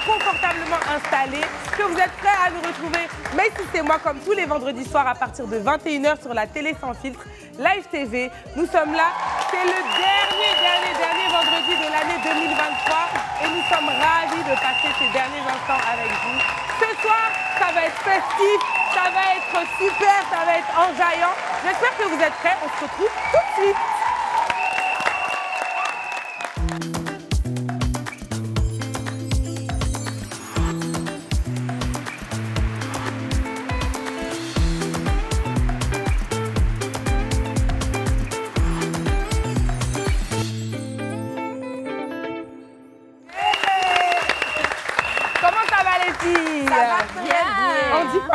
Confortablement installés, que vous êtes prêts à nous retrouver. Mais si c'est moi, comme tous les vendredis soirs à partir de 21 h sur la télé sans filtre, Live TV. Nous sommes là, c'est le dernier vendredi de l'année 2023 et nous sommes ravis de passer ces derniers instants avec vous. Ce soir, ça va être festif, ça va être super, ça va être enjaillant. J'espère que vous êtes prêts, on se retrouve tout de suite.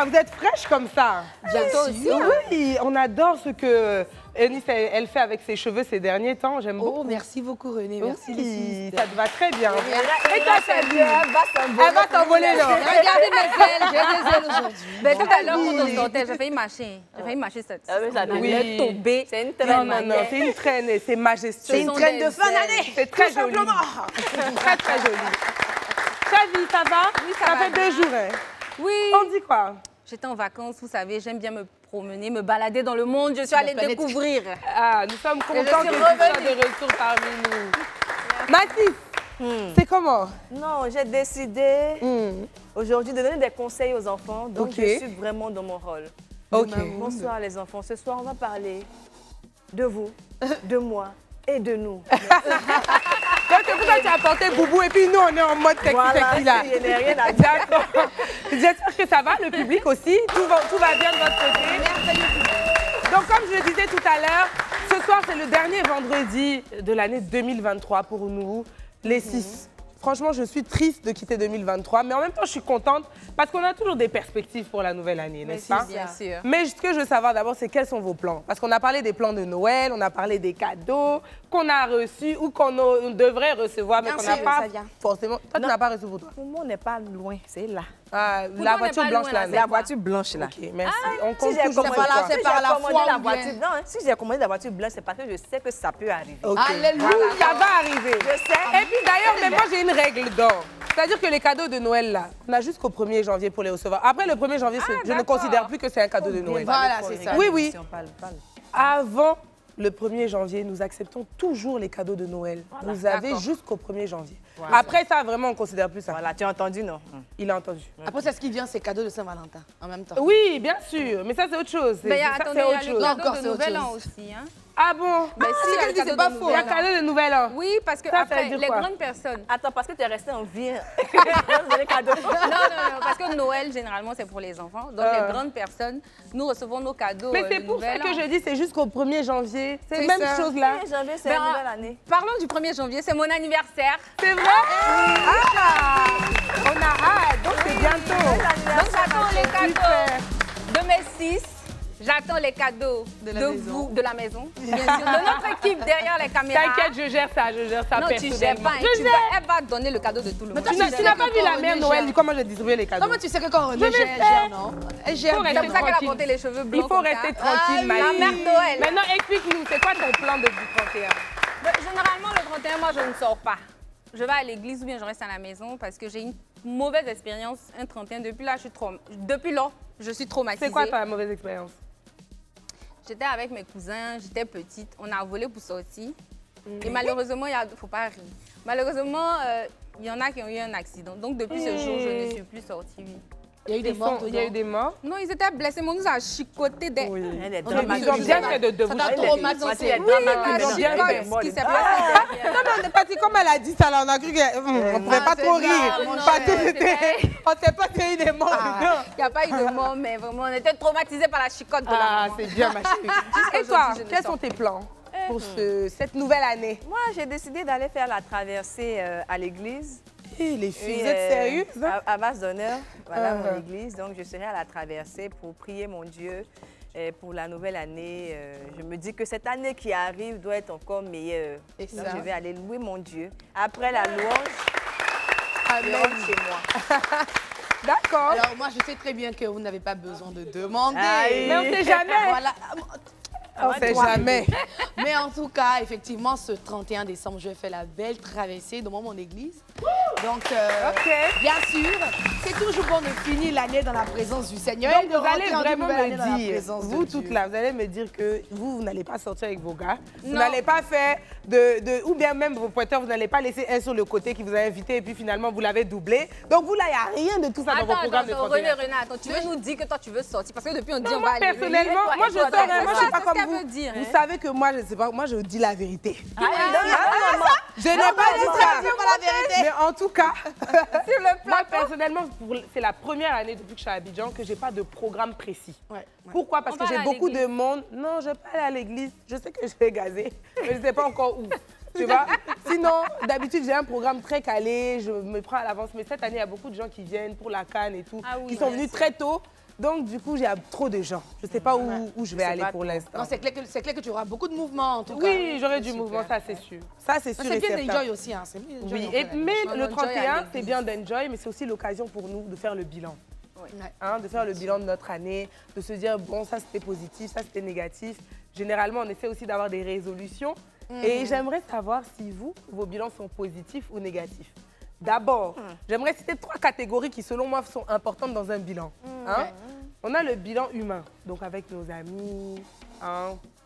Vous êtes fraîche comme ça. Bientôt aussi. Oui, on adore ce que Eunice, elle fait avec ses cheveux ces derniers temps. J'aime beaucoup. Oh, merci beaucoup René, merci les ça te va très bien. Et toi, c'est bien. Elle va s'envoler là. Regardez mes ailes, j'ai des ailes aujourd'hui. Mais tout à l'heure, quand on sortait, j'ai failli marcher. J'ai failli marcher cette. Oui. Tomber. C'est une traîne. Non, c'est une traîne et c'est majestueux. C'est une traîne de fin d'année. C'est très joli. Très, très joli. Chavi, ça va? Oui, ça va. Ça fait 2 jours. Hein. Oui. On dit quoi? J'étais en vacances, vous savez, j'aime bien me promener, me balader dans le monde. Je suis allée découvrir. Ah, nous sommes contents que tu sois de retour parmi nous. Mathis, c'est comment? Non, j'ai décidé aujourd'hui de donner des conseils aux enfants. Donc, je suis vraiment dans mon rôle. Bonsoir les enfants. Ce soir, on va parler de vous, de moi et de nous. Donc, c'est pour ça que tu as apporté Boubou et puis nous, on est en mode sexy là. Il n'y a rien à dire. D'accord. J'espère que ça va, le public aussi. Tout va bien de votre côté. Donc, comme je le disais tout à l'heure, ce soir, c'est le dernier vendredi de l'année 2023 pour nous, les 6. Franchement, je suis triste de quitter 2023, mais en même temps, je suis contente parce qu'on a toujours des perspectives pour la nouvelle année, n'est-ce pas? Bien sûr. Mais ce que je veux savoir d'abord, c'est quels sont vos plans? Parce qu'on a parlé des plans de Noël, on a parlé des cadeaux qu'on a reçus ou qu'on devrait recevoir, mais qu'on n'a pas forcément. Toi, tu n'as pas reçu pour toi? Pour moi, on n'est pas loin, c'est là. Ah, la voiture blanche là. La voiture blanche là. Ok, merci. On compte Si j'ai toujours commandé, sur toi. c'est par la foi la ou voiture, non, si j'ai commandé la voiture blanche, c'est parce que je sais que ça peut arriver. Ok. Alléluia. Ça va arriver. Je sais. Et puis d'ailleurs, mais moi j'ai une règle d'or. C'est-à-dire que les cadeaux de Noël là, on a jusqu'au 1er janvier pour les recevoir. Après le 1er janvier, je ne considère plus que c'est un cadeau de Noël. Voilà, c'est ça. Oui, oui. Avant le 1er janvier, nous acceptons toujours les cadeaux de Noël. Vous avez jusqu'au 1er janvier. Voilà. Après ça, vraiment, on ne considère plus ça. Voilà, tu as entendu, non? Il a entendu. Après, c'est ce qui vient, c'est cadeau de Saint-Valentin en même temps. Oui, bien sûr, mais ça c'est autre chose. Mais Ça, attendez, c'est il y autre a chose. le Encore, cadeau c'est de autre Nouvel chose. An aussi. Hein. Ah bon? Mais si, il y a le cadeau c'est pas de faux. Il y a Nouvel An. cadeau de Nouvel An. Oui, parce que Ça veut après, dire les quoi? grandes personnes. Attends, parce que tu es resté en vie. les cadeaux. Non, parce que Noël, généralement, c'est pour les enfants. Donc, les grandes personnes, nous recevons nos cadeaux. Mais c'est pour ça que je dis c'est jusqu'au 1er janvier. C'est la C'est même ça. chose là. Janvier, c'est la nouvelle année. Parlons du 1er janvier, c'est mon anniversaire. C'est vrai? Ah! On a hâte, donc c'est bientôt. Donc, j'attends les cadeaux de mes 6. J'attends les cadeaux de vous, de la maison, bien sûr, de notre équipe derrière les caméras. T'inquiète, je gère ça Non, tu gères personnellement. pas. Hein, elle va donner le cadeau de tout le monde. Tu n'as pas vu la mère Noël, du comment j'ai distribué les cadeaux? Comment tu sais que quand René Je vais gère, faire. non? Elle gère Faut bien. rester C'est pour ça qu'elle a tranquille. porté les cheveux Il blancs. faut comme rester ça. tranquille, La Marie. mère Noël. Maintenant, explique-nous, c'est quoi ton plan du 31? Généralement, le 31, moi, je ne sors pas. Je vais à l'église ou bien je reste à la maison parce que j'ai une mauvaise expérience un 31. Depuis là, je suis traumatisée. C'est quoi ta mauvaise expérience? J'étais avec mes cousins, j'étais petite, on a volé pour sortir. Et malheureusement, il ne faut pas rire. Malheureusement, il y en a qui ont eu un accident. Donc depuis ce jour, je ne suis plus sortie. Il y a eu des morts. Il y a eu des morts. Non, ils étaient blessés, mais on nous a chicoté des... Oui. Ils ont bien fait de vous traumatisé. Oui, la chicote, ce qui s'est passé derrière. Non, mais parce que comme elle a dit ça, là, on a cru qu'on ne pouvait pas trop rire. Parce que on ne sait pas qu'il y a eu des morts. Il n'y a pas eu de mort, mais vraiment, on était traumatisés par la chicote de la maman. C'est bien, ma chérie. Et toi, quels sont tes plans pour cette nouvelle année? Moi, j'ai décidé d'aller faire la traversée à l'église. Les filles, vous êtes sérieuses? À base d'honneur, voilà mon église. Donc, je serai à la traversée pour prier mon Dieu pour la nouvelle année. Je me dis que cette année qui arrive doit être encore meilleure. Donc, je vais aller louer mon Dieu. Après la louange, je rentre chez moi. D'accord. Alors, moi, je sais très bien que vous n'avez pas besoin de demander. Mais on ne sait jamais. Voilà. On ne sait jamais. Mais en tout cas, effectivement, ce 31 décembre, je vais faire la belle traversée devant mon église. Donc, bien sûr, c'est toujours bon de finir l'année dans la présence du Seigneur. Donc, vous allez vraiment me dire, vous toutes là, vous allez me dire que vous n'allez pas sortir avec vos gars. Vous n'allez pas faire ou bien même vos pointeurs, vous n'allez pas laisser un sur le côté qui vous a invité et puis finalement, vous l'avez doublé. Donc, vous là, il n'y a rien de tout ça dans vos programmes de 31. René, attends, tu veux nous dire que toi, tu veux sortir? Parce que depuis, on dit, Non, on va moi, aller. personnellement, moi, je sors, moi, je suis pas comme vous. Dire, vous savez que moi, je sais pas, moi, je dis la vérité. Je n'ai pas dit ça, c'est pas la vérité. Mais en tout cas, moi, personnellement, c'est la première année depuis que je suis à Abidjan que j'ai pas de programme précis. Pourquoi? Parce que j'ai beaucoup de monde. Non, je vais pas aller à l'église. Je sais que je vais gazer, mais je sais pas encore où. Tu vois? Sinon, d'habitude, j'ai un programme très calé, je me prends à l'avance. Mais cette année, il y a beaucoup de gens qui viennent pour la CAN et tout, qui sont venus très tôt. Donc, du coup, j'ai trop de gens. Je ne sais pas où je vais aller pour l'instant. Non, c'est clair que tu auras beaucoup de mouvements, en tout cas. Oui, j'aurai du mouvement, ça, c'est sûr. Ça, c'est sûr et certain. C'est bien d'enjoy aussi. Hein. Oui, mais le 31, c'est bien d'enjoy, mais c'est aussi l'occasion pour nous de faire le bilan. De faire le bilan de notre année, de se dire, bon, ça, c'était positif, ça, c'était négatif. Généralement, on essaie aussi d'avoir des résolutions. Et j'aimerais savoir si vos bilans sont positifs ou négatifs. D'abord, j'aimerais citer 3 catégories qui, selon moi, sont importantes dans un bilan. On a le bilan humain, donc avec nos amis,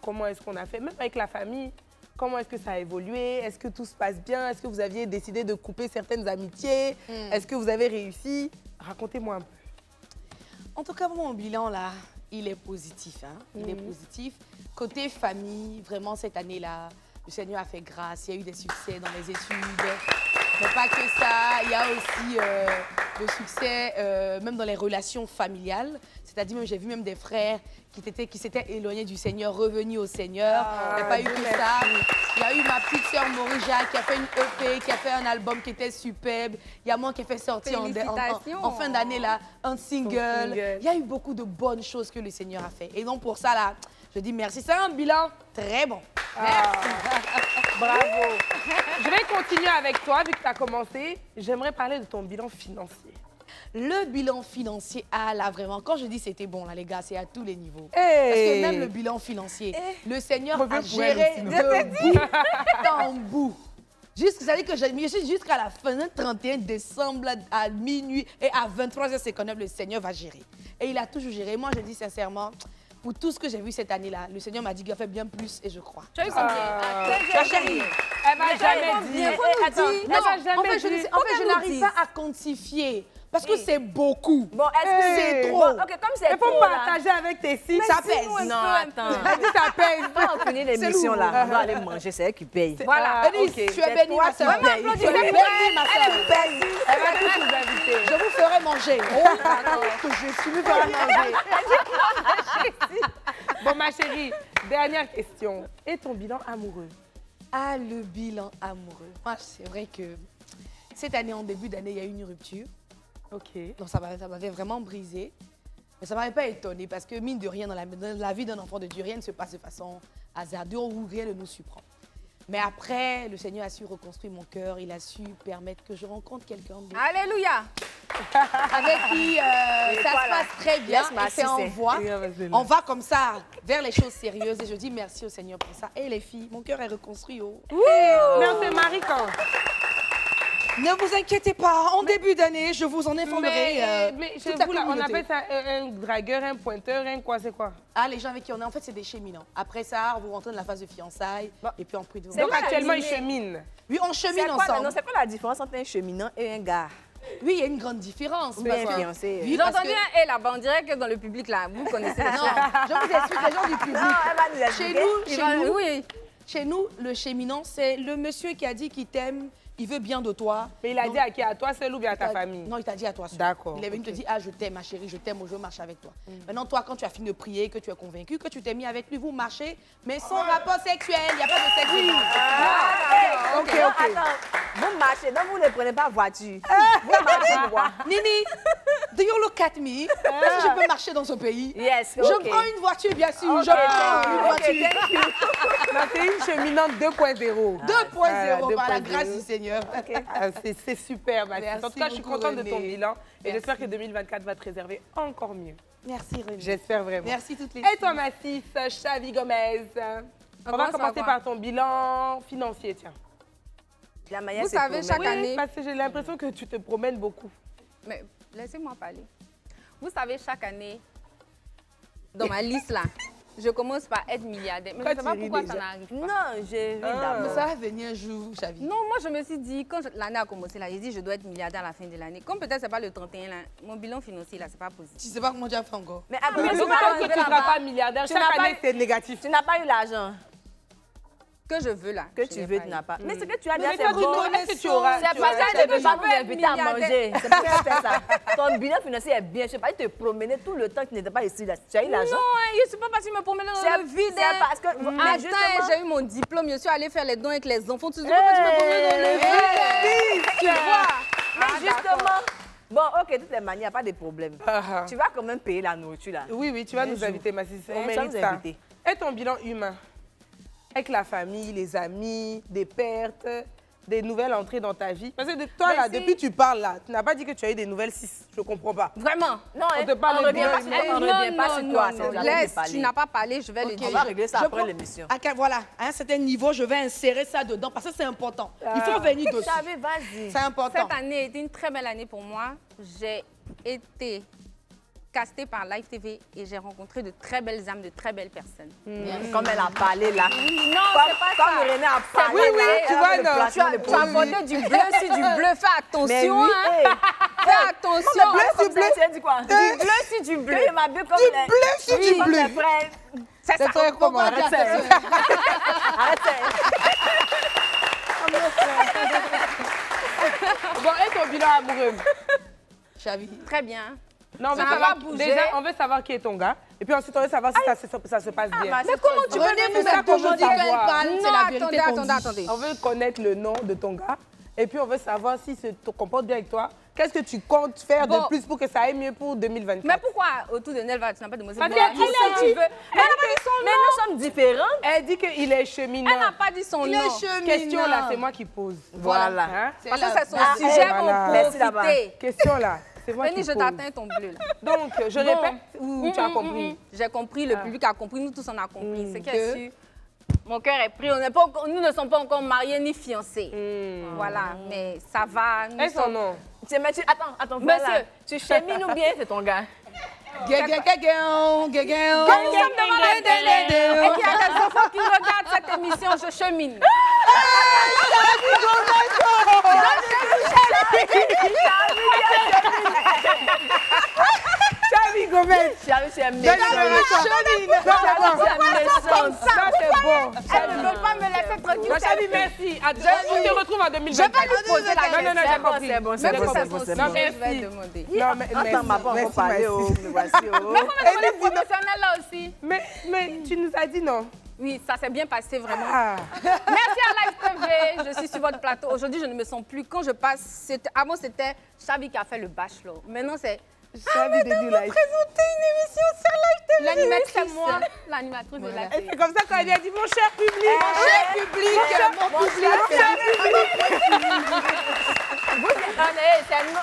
comment est-ce qu'on a fait, même avec la famille, comment est-ce que ça a évolué, est-ce que tout se passe bien, est-ce que vous aviez décidé de couper certaines amitiés, est-ce que vous avez réussi? Racontez-moi un peu. En tout cas, mon bilan, là, il est positif. Il est positif. Côté famille, vraiment, cette année-là, le Seigneur a fait grâce, il y a eu des succès dans les études. Mais pas que ça, il y a aussi le succès même dans les relations familiales. C'est-à-dire, j'ai vu même des frères qui s'étaient éloignés du Seigneur, revenus au Seigneur. Il n'y a pas eu que ça. Il y a eu ma petite sœur Morija qui a fait une EP, qui a fait un album qui était superbe. Il y a moi qui ai fait sortir en fin d'année là un single. Il y a eu beaucoup de bonnes choses que le Seigneur a fait. Et donc pour ça, là, je dis merci. C'est un bilan très bon. Bravo. Je vais continuer avec toi, vu que tu as commencé. J'aimerais parler de ton bilan financier. Le bilan financier, là vraiment, quand je dis c'était bon, là les gars, c'est à tous les niveaux. Parce que même le bilan financier, le Seigneur a géré de bout en bout. C'est-à-dire que je suis jusqu'à la fin, le 31 décembre, à minuit et à 23h59, le Seigneur va gérer. Et il a toujours géré. Moi, je dis sincèrement, pour tout ce que j'ai vu cette année-là, le Seigneur m'a dit qu'il a fait bien plus et je crois. Tu as eu combien? Ma chérie, elle m'a jamais dit. En fait, je n'arrive pas à quantifier. Parce que c'est beaucoup. Bon, est-ce que c'est trop? Ok, comme c'est trop. Il faut partager avec tes filles. Ça pèse. Non, attends. Ça pèse. On finit l'émission là. On va aller manger, c'est elle qui paye. Voilà. Elise, tu es bénie, ma soeur. Tu es bénie, ma soeur. Elle va tous nous inviter. Je vous ferai manger. Je vous ferai manger. Bon, ma chérie, dernière question. Et ton bilan amoureux? Le bilan amoureux. Moi, c'est vrai que cette année, en début d'année, il y a eu une rupture. Donc ça m'avait vraiment brisé. Mais ça ne m'avait pas étonnée parce que mine de rien, dans la vie d'un enfant de Dieu, rien ne se passe de façon hasardeuse ou rien ne nous surprend. Mais après, le Seigneur a su reconstruire mon cœur. Il a su permettre que je rencontre quelqu'un d'autre. Alléluia! Avec qui ça se passe très bien. Et c'est en voie. On va comme ça vers les choses sérieuses. Et je dis merci au Seigneur pour ça. Et les filles, mon cœur est reconstruit. Mais on se marie quand? Ne vous inquiétez pas, en début d'année, je vous en informerai. Mais chez vous, là, on appelle ça un dragueur, un pointeur, un quoi, c'est quoi? Les gens avec qui on est, en fait, c'est des cheminants. Après ça, vous rentrez dans la phase de fiançailles et puis on prie de vous. Donc actuellement, ils cheminent. Oui, on chemine ensemble. Non, c'est quoi la différence entre un cheminant et un gars? Oui, il y a une grande différence. Bien fiancée. Oui, J'ai entendu un et là-bas, on dirait que dans le public, là, vous connaissez ça. Non, je vous explique les gens du public. Non, elle va nous expliquer. Oui. Chez nous, le cheminant, c'est le monsieur qui a dit qu'il t'aime, il veut bien de toi. Mais il a dit à qui? À toi seul ou bien à ta famille? Non, il t'a dit à toi seul. D'accord. Il est venu te dire, ah, je t'aime, ma chérie, je t'aime, je veux marcher avec toi. Maintenant, toi, quand tu as fini de prier, que tu es convaincu, que tu t'es mis avec lui, vous marchez, mais sans rapport sexuel, il n'y a pas de sexe. Oui. Ok. Attends, vous marchez, donc vous ne prenez pas voiture. Vous marchez quoi? Nini, do you look at me? Est-ce que je peux marcher dans ce pays? Yes, Je prends une voiture, bien sûr. Je prends une voiture. C'est une cheminante 2.0. 2.0, par la grâce du Seigneur. C'est super, Mathis. En tout cas, je suis beaucoup, contente de ton René. bilan. Et Merci. j'espère que 2024 va te réserver encore mieux. Merci, René. J'espère vraiment. Merci toutes les Et toi, Mathis, Chavi Gomez, on va commencer par ton bilan financier, tiens. La manière, Vous c'est savez, pour chaque moi. année... Parce que j'ai l'impression que tu te promènes beaucoup. Mais laissez-moi parler. Vous savez, chaque année, dans ma liste, là, je commence par être milliardaire. Mais je ne sais pas pourquoi ça n'arrive pas. Non, j'ai vu d'abord. Mais ça va venir un jour, Chavi. Non, moi, je me suis dit, quand l'année a commencé, là, j'ai dit, je dois être milliardaire à la fin de l'année. Comme peut-être ce n'est pas le 31, là, mon bilan financier, là, ce n'est pas positif. Tu ne sais pas comment tu as fait encore. Mais attends, Mais tu peut-être n'as que tu ne seras pas milliardaire. Chaque année, c'est négatif. pas eu l'argent Que je veux, là. que je tu n'ai veux, pas tu eu. n'as pas. Mais ce que tu as Mais déjà, toi, c'est tu bon. connais que tu auras. C'est tu pas auras- ça, tu ne peux pas je nous veux être inviter à milliardaire. manger. C'est pour ça que tu fais ça. Ton bilan financier est bien. Je ne sais pas, tu te promenais tout le temps que tu n'étais pas ici. Là. Tu as eu l'argent. Non, je ne suis pas partie me promener dans le vide. C'est parce que... Mais Attends, justement... j'ai eu mon diplôme, je suis allée faire les dons avec les enfants. Tu ne pas que tu me promènes dans le vide. Tu vois. Mais justement... Bon, ok, de toutes les manières, pas de problème. Ah. Tu vas quand même payer la nourriture, là. Oui, tu vas nous inviter, Mathis. On tu vas mérite nous ça. inviter. Et ton bilan humain? Avec la famille, les amis, des pertes, des nouvelles entrées dans ta vie. Parce que toi, là, depuis que tu parles, là, tu n'as pas dit que tu as eu des nouvelles 6. Je ne comprends pas. Vraiment. Non, On te parle on de revient bilan pas humain. on revient pas sur toi. c'est la Laisse, parler. tu n'as pas parlé, je vais le Ok. dire. On va régler ça Je après prends- l'émission. Voilà, à un certain niveau, je vais insérer ça dedans parce que c'est important. Il faut venir dessus. Chavi, vas-y. C'est important. Cette année a été une très belle année pour moi. J'ai été castée par Live TV et j'ai rencontré de très belles âmes, de très belles personnes. Comme elle a parlé, là. Non, Comme c'est pas ça. René a parlé, Oui, oui, là, tu elle vois, a fait le non. placement de Tu as produit. apporté du bleu sur du bleu. Fais Mais attention, oui, hein. Fais attention. bleu, tu as dit quoi? Du bleu sur du bleu. Il m'a bu comme les... bleu sur du comme bleu. les frères. C'est ça. frère comment? Arrête ça. Arrête ça. Bon, et ton bilan amoureux? Chavi. Très bien. Non, on veut Ça savoir, va bouger. déjà, on veut savoir qui est ton gars. Et puis ensuite, on veut savoir si ça se passe bien. Mais comment tu René c'est vous ça a qu'on veut toujours dit qu'elle savoir. parle, c'est Non, la vérité qu'on dit. attendez. On veut connaître le nom de ton gars. Et puis, on veut savoir s'il se comporte bien avec toi. Qu'est-ce que tu comptes faire Bon. de plus pour que ça aille mieux pour 2024? Mais pourquoi autour de Nelva, tu n'as pas demandé Parce son qu'elle nom? a dit- Elle n'a pas dit son Mais nom. nous sommes différents. Elle dit qu'il est cheminant. Elle n'a pas dit son Il nom. est cheminant. Question là, c'est moi qui pose. Voilà. Hein? Parce que c'est son Ah, sujet, voilà. on Merci d'abord. profiter. Question là, c'est moi Fanny, qui je pose. t'atteins ton bleu. Là. Donc, je répète ou tu as compris? J'ai compris, le public a compris, nous tous on a compris. C'est Que- qu'elle su. Mon cœur est pris, nous ne sommes pas encore mariés ni fiancés. Voilà, mais ça va. nous Et son sommes- nom? Attends, Monsieur. voilà. Tu chemines ou bien c'est ton gars? Guéguéguéguéon. Nous sommes devant la télé. Et qu'il y a des enfants qui regardent cette émission, je chemine. Chavi Gomez! Chavi, c'est Donne méchant. la réponse. Ça, c'est bon. Elle ne veut pas me laisser tranquille. Bon, Chavi, merci. On te retrouve en 2024. Je vais lui poser la Non, non, non, question. j'ai compris. c'est bon, Mais c'est pour bon, sa c'est bon, c'est société, bon. je vais demander. Non, mais Attends, ma part, on va merci, parler, merci. oh, me voici, oh. Mais comment les professionnels là aussi? Mais tu nous as dit non. Oui, ça s'est bien passé vraiment. Ah. Merci à Live TV, je suis sur votre plateau. Aujourd'hui, je ne me sens plus. Quand je passe, avant c'était Chavi qui a fait le bachelor. Maintenant c'est Chavi début live. présenter une émission sur Live TV. L'animatrice, c'est moi, l'animatrice de Live TV. C'est comme ça qu'on lui a dit mon cher public.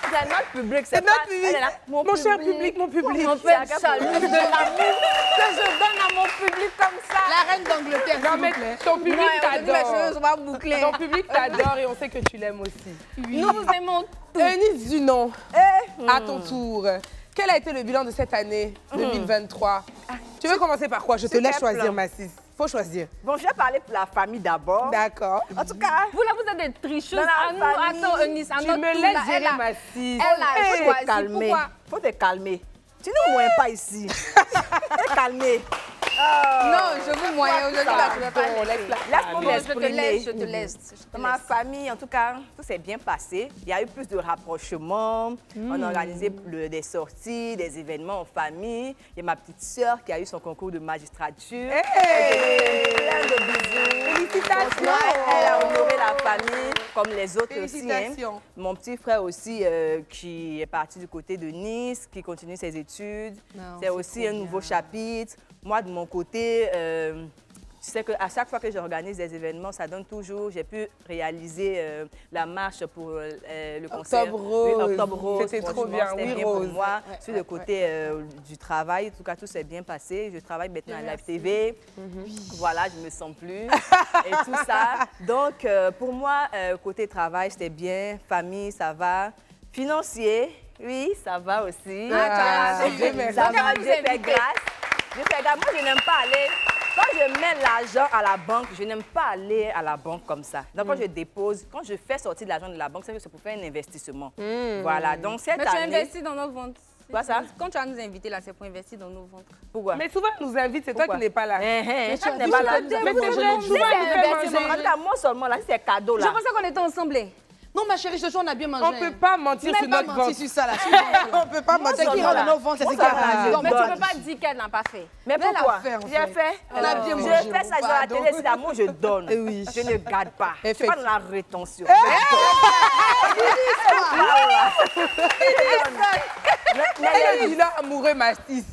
C'est notre public, C'est notre public. Elle est là. Mon cher public, mon public. On fait jalouse de l'amour que je donne à mon public comme ça. La reine d'Angleterre, Non, s'il mais vous plaît. ton public Non, aujourd'hui, mes t'adore. cheveux sont bouclés. Ton public t'adore et on sait que tu l'aimes aussi. Nous vous aimons tous. Eunice Dunon, à ton tour. Quel a été le bilan de cette année 2023? Tu veux commencer par quoi? Je te laisse choisir, Massis. Faut choisir. Bon, je vais parler pour la famille d'abord. D'accord. En tout cas... Vous, là, vous êtes des tricheuses. Attends, Eunice, tu me laisses gérer ma fille. Elle a choisi. Calmer. Faut te calmer. Tu ne moyens pas ici. Te calmer. Non, je vous moyen aujourd'hui, là, je ne vais pas laisse-moi je te laisse. Dans ma famille, en tout cas, tout s'est bien passé. Il y a eu plus de rapprochements. On a organisé des sorties, des événements en famille. Il y a ma petite sœur qui a eu son concours de magistrature. Plein de bisous. Félicitations. Elle a honoré la famille, comme les autres aussi. Hein. Mon petit frère aussi, qui est parti du côté de Nice, qui continue ses études. C'est aussi un nouveau chapitre. Moi, de mon côté, tu sais qu'à chaque fois que j'organise des événements, ça donne toujours... J'ai pu réaliser la marche pour le concert. Octobre Rose. Oui, Octobre Rose. C'était trop bien, oui, pour Rose. moi. Sur le côté du travail, en tout cas, tout s'est bien passé. Je travaille maintenant à Live TV. Voilà, je ne me sens plus. Et tout ça. Donc, pour moi, côté travail, c'était bien. Famille, ça va. Financier, oui, ça va aussi. Dieu merci. Ça va, Dieu fait grâce. Moi, je n'aime pas aller... Quand je mets l'argent à la banque, je n'aime pas aller à la banque comme ça. Donc, quand je dépose, quand je fais sortir de l'argent de la banque, c'est pour faire un investissement. Voilà, donc cette année... Mais tu investis dans nos ventres. Quoi ça? Quand tu vas nous inviter là, c'est pour investir dans nos ventres. Pourquoi? Mais souvent, elle nous invite, c'est toi qui n'es pas là. Mais tu n'es pas là. Mais c'est vrai, souvent, elle nous fait manger. Moi seulement, là, c'est cadeau, là. Je pensais qu'on était ensemble. Non, ma chérie, ce soir, on a bien mangé. On ne peut pas mentir sur notre ventre. sur ça, là. On ne peut pas mentir C'est qui rentre dans nos ventres, c'est ce qui a Mais tu ne peux pas dire qu'elle n'a pas fait. Mais pourquoi? J'ai fait. On a bien mangé. Je fais ça sur la télé, c'est l'amour, je donne. Oui. Je ne garde pas. Je ne suis pas dans la rétention. Mais elle est du là amoureux mastis.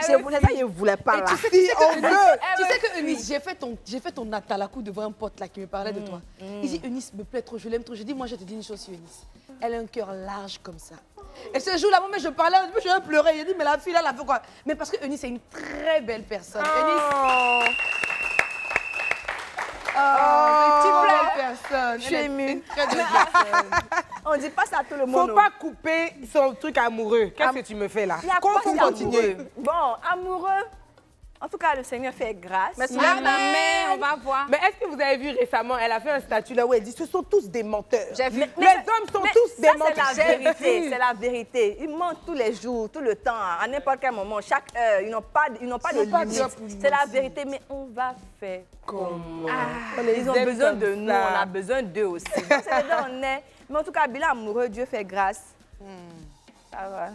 Je ne voulais pas là. Si on veut. Tu sais que Eunice, j'ai fait ton atalakou devant un pote là qui me parlait de toi. Il dit Eunice me plaît trop, je l'aime trop. Je dis moi je te dis une chose sur Eunice. Elle a un cœur large comme ça. Et ce jour-là, moi je parlais, je pleurais. Il dit mais la fille là, elle a fait quoi? Mais parce que Eunice est une très belle personne. Eunice. Belle personne. Je suis émue. Très belle personne. On ne dit pas ça à tout le monde. Faut pas couper son truc amoureux. Qu'est-ce que tu me fais là? Faut continuer. Bon, amoureux. En tout cas, le Seigneur fait grâce. Mais là, on va voir. Mais est-ce que vous avez vu récemment, elle a fait un statut là où elle dit ce sont tous des menteurs. J'ai vu. Les hommes sont tous des menteurs. C'est la vérité, c'est la vérité. Ils mentent tous les jours, tout le temps, à n'importe quel moment, chaque heure. Ils n'ont pas de limite. C'est la vérité, mais on va faire comment? Ils ont besoin de nous, on a besoin d'eux aussi. Donc, c'est là on est. Mais en tout cas, bilan amoureux, Dieu fait grâce. Ça va.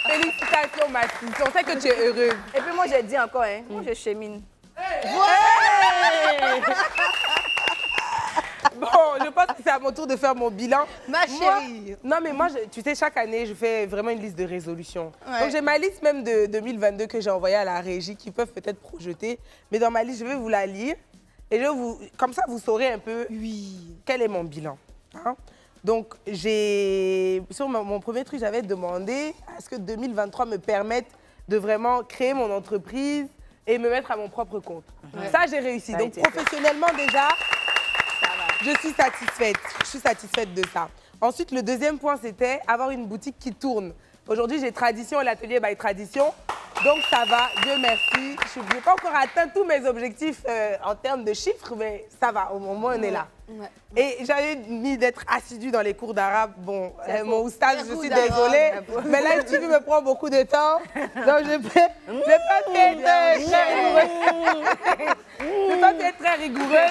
Félicitations, ma fille. On sait que tu es heureuse. Et puis moi, j'ai dit encore, hein, moi, je chemine. Bon, je pense que c'est à mon tour de faire mon bilan. Ma chérie. Non, mais moi, tu sais, chaque année, je fais vraiment une liste de résolutions. Ouais. Donc, j'ai ma liste même de 2022 que j'ai envoyée à la régie, qui peuvent peut-être projeter. Mais dans ma liste, je vais vous la lire. Et comme ça, vous saurez un peu quel est mon bilan. Hein? Donc, sur mon premier truc, j'avais demandé à ce que 2023 me permette de vraiment créer mon entreprise et me mettre à mon propre compte. Ça, j'ai réussi. Donc, professionnellement, déjà, je suis satisfaite. Je suis satisfaite de ça. Ensuite, le deuxième point, c'était avoir une boutique qui tourne. Aujourd'hui, j'ai Tradition, l'atelier by Tradition. Donc, ça va, Dieu merci. Je n'ai pas encore atteint tous mes objectifs en termes de chiffres, mais ça va, au moment où on est là. Ouais. Et j'avais mis d'être assidue dans les cours d'arabe. Bon, mon oustaz, je suis désolée, mais là, le me prend beaucoup de temps. Donc, je n'ai pas été très rigoureuse.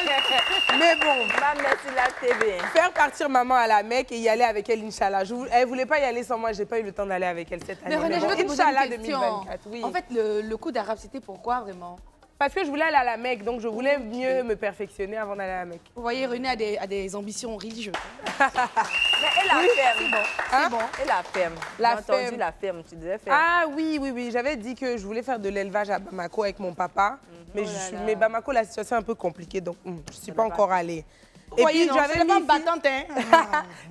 Mais bon, merci la TV. Faire partir maman à la Mecque et y aller avec elle, Inch'Allah. Elle ne voulait pas y aller sans moi, je n'ai pas eu le temps d'aller avec elle cette année. Mais René, je veux te poser une question. 2024, oui. En fait, le coup d'arabe, c'était pourquoi vraiment? Parce que je voulais aller à la Mecque, donc je voulais mieux me perfectionner avant d'aller à la Mecque. Vous voyez, René a des ambitions religieuses. Mais elle a ferme. C'est bon. Elle a ferme. La ferme, tu devais faire. Ah oui. J'avais dit que je voulais faire de l'élevage à Bamako avec mon papa. Mais Bamako, la situation est un peu compliquée, donc je ne suis pas encore allée. Et puis,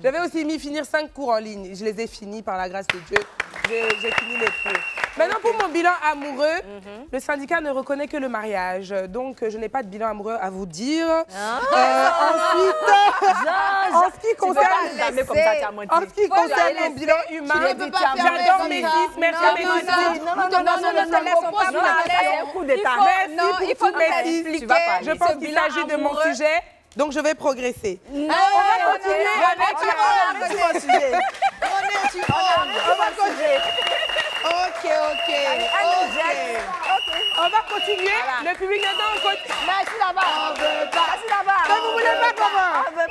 j'avais aussi mis finir 5 cours en ligne. Je les ai finis par la grâce de Dieu. J'ai fini les cours. Maintenant, pour mon bilan amoureux, le syndicat ne reconnaît que le mariage. Donc, je n'ai pas de bilan amoureux à vous dire. Ensuite, en ce qui concerne mon bilan humain, j'adore mes fils. Merci à mes fils. Merci pour tous mes fils. Je pense qu'il s'agit de mon sujet. Donc, je vais progresser. On va continuer avec mon sujet. On va continuer. Ok. On va continuer. Le public maintenant, on continue. Merci là-bas. On veut pas. Merci là-bas. Mais vous voulez pas comment? On veut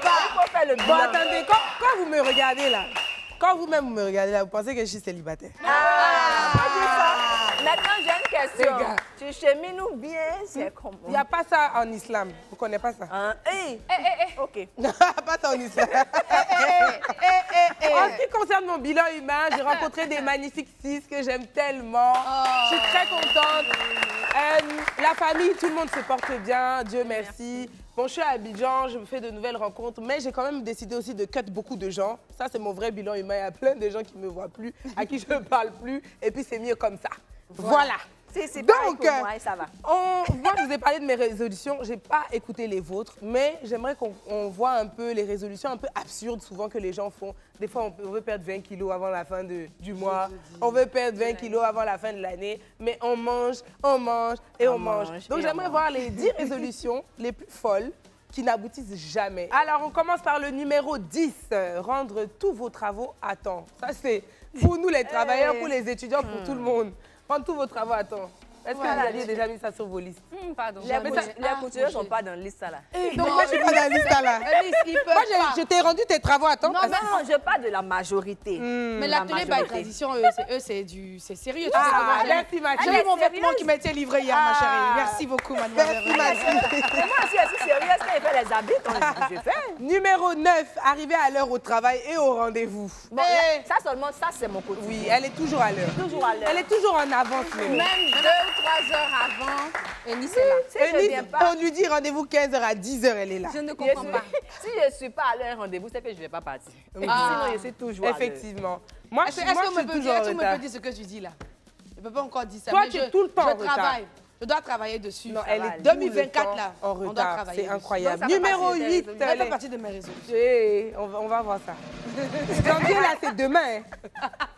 pas. Il faut faire le bilan. Bon, attendez, quand vous me regardez là, quand vous-même vous me regardez là, vous pensez que je suis célibataire? Maintenant, j'ai une question. Tu chemines ou bien c'est comment? Il n'y a pas ça en islam. Vous ne connaissez pas ça? Ok. Pas ça en islam. En ce qui concerne mon bilan humain, j'ai rencontré des magnifiques fils que j'aime tellement. Je suis très contente. La famille, tout le monde se porte bien, Dieu merci. Bon, je suis à Abidjan, je me fais de nouvelles rencontres, mais j'ai quand même décidé aussi de cut beaucoup de gens. Ça, c'est mon vrai bilan humain. Il y a plein de gens qui ne me voient plus, à qui je ne parle plus, et puis c'est mieux comme ça. Voilà. C'est donc, pour moi, ça va. Moi, je vous ai parlé de mes résolutions. Je n'ai pas écouté les vôtres, mais j'aimerais qu'on voit un peu les résolutions un peu absurdes souvent que les gens font. Des fois, on veut perdre 20 kilos avant la fin du mois. On veut perdre 20 kilos avant la fin de l'année. Mais on mange et on mange. Donc, j'aimerais voir les 10 résolutions les plus folles qui n'aboutissent jamais. Alors, on commence par le numéro 10, rendre tous vos travaux à temps. Ça, c'est pour nous les travailleurs, pour les étudiants, pour tout le monde. Prendre tous vos travaux à temps. Est-ce que vous aviez déjà mis ça sur vos listes? Pardon. Les couturiers ne sont pas dans la liste là. Donc moi, je suis pas dans la liste là. Moi, je t'ai rendu tes travaux à temps. Non, je parle de la majorité. Mais l'atelier by tradition, eux, c'est sérieux. Merci, ma chérie. J'ai eu mon vêtement qui m'a été livré hier, ma chérie. Merci beaucoup, mademoiselle. Merci, ma chérie. Mais moi aussi, je suis sérieuse. Quand il fait les habits, je fais. Numéro 9, arriver à l'heure au travail et au rendez-vous. Bon, ça seulement, ça c'est mon quotidien. Oui, elle est toujours à l'heure. Toujours à l'heure. Elle est toujours en avance. Même 2 ou 3 heures avant, Eunice est là. On lui dit rendez-vous 15h à 10h, elle est là. Je ne comprends pas. Si je ne suis pas à l'heure rendez-vous, c'est que je ne vais pas partir. Sinon, je suis toujours à l'heure. Effectivement. Moi, je suis toujours en retard. Est-ce qu'on me peut dire ce que tu dis là? Je ne peux pas encore dire ça. Toi, tu es tout le temps en retard. Je travaille. Je dois travailler dessus. Non, elle est 2024 là. en on doit retard. travailler. C'est incroyable. Donc, Numéro 8. Ça fait partie de mes résolutions. On va voir ça. Janvier, là, c'est demain.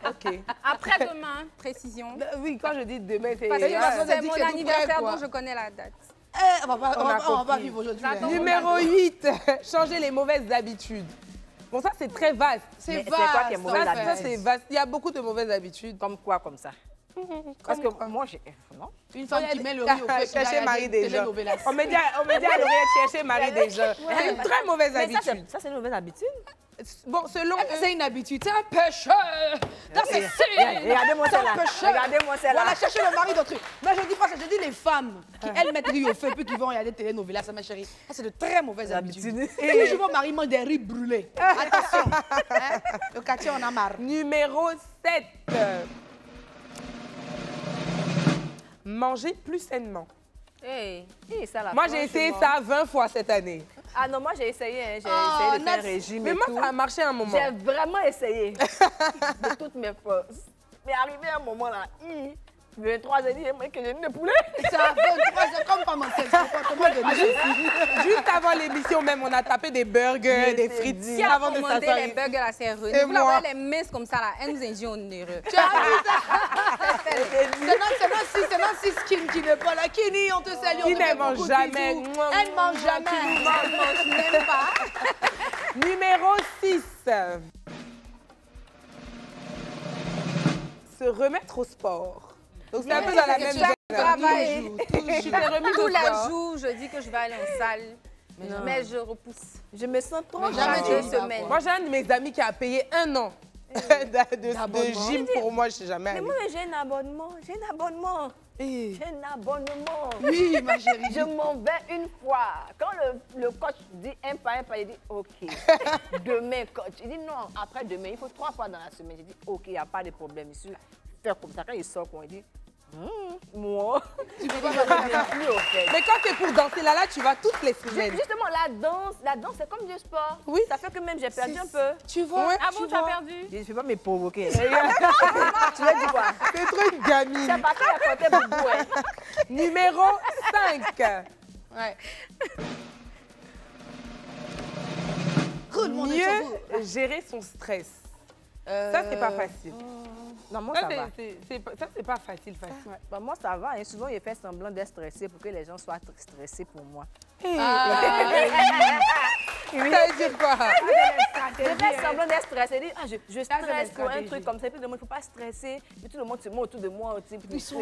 OK. Après-demain, précision. Oui, quand je dis demain, c'est... Parce que c'est dit mon que tout anniversaire, prêt, donc je connais la date. On va pas vivre aujourd'hui. Numéro 8, changer les mauvaises habitudes. Bon, ça, c'est très vaste. C'est quoi qui est mauvaise Ça, habitude? c'est vaste. Il y a beaucoup de mauvaises habitudes. Comme quoi, comme ça? Parce que moi, j'ai... Non? Une femme qui met le riz au feu, chercher Marie des gens. On me dit à l'oreille chercher Marie des gens. C'est une très mauvaise habitude. Ça, c'est une mauvaise habitude? Bon, selon eux... C'est une habitude, c'est un pécheur. Regardez-moi celle-là. Regardez-moi celle-là. Voilà, chercher le mari d'autrui. Mais je dis pas ça, je dis les femmes qui, elles, mettent riz au feu puis qui vont regarder télénovelas, ça, ma chérie. Ça, c'est de très mauvaises habitudes. Et je vois mari mange des riz brûlés. Attention. Le quartier, on a marre. Numéro 7. Manger plus sainement. Moi, j'ai essayé ça 20 fois cette année. Ah non, moi, j'ai essayé. J'ai essayé de faire un régime. Mais moi, ça a marché un moment. J'ai vraiment essayé de toutes mes forces. Mais arrivé à un moment là, 23 ans, j'ai dit que j'ai une poulet. Ça a 23 ans, comme pas mon comportement de Juste avant l'émission même, on a tapé des burgers, des frites. Si avant de s'asseoir. les burgers là, c'est René. Vous la voyez les minces comme ça là, elle nous induit en erreur. Tu as vu ça? C'est Nancy Skin qui n'est pas là. Kini, on te salue. Qui ne mange jamais. Elle ne mange jamais. Elle mange même pas. Numéro 6. Se remettre au sport. Donc c'est un peu dans la même veine. Tous les jours, je dis que je vais aller en salle. Mais je repousse. Je me sens trop jamais 2 semaines. Moi, j'ai un de mes amis qui a payé 1 an de gym pour moi. Je ne sais jamais. Mais moi, j'ai un abonnement. J'ai un abonnement. Oui, ma chérie. Je m'en vais une fois. Quand le coach dit un pas, il dit OK. Demain, coach. Il dit non, après demain, il faut 3 fois dans la semaine. J'ai dit OK, il n'y a pas de problème. Il faire comme ça. Quand il sort, il dit Moi. Tu peux pas Plus au fait. Mais quand t'es pour danser là, tu vas toutes les semaines. Justement, la danse, c'est comme du sport. Oui. Ça fait que même j'ai perdu un peu. Tu vois? Ouais. Ah bon, tu as perdu? Je ne vais pas me provoquer. Tu veux dire quoi? C'est trop une gamine. C'est parce qu'elle a compté beaucoup. Hein. Numéro 5. Ouais. Roulement de tambour. Mieux gérer son stress. Ça, c'est pas facile. Non, moi, Ça, ça va. c'est pas facile. Ouais. Bah, moi, ça va. Hein. Souvent, il fait semblant d'être stressé pour que les gens soient stressés pour moi. Ça veut dire quoi? Je fais semblant d'être stressé. Je stresse pour un truc comme ça. Et puis, le monde, il ne faut pas stresser. Et tout le monde se met autour de moi.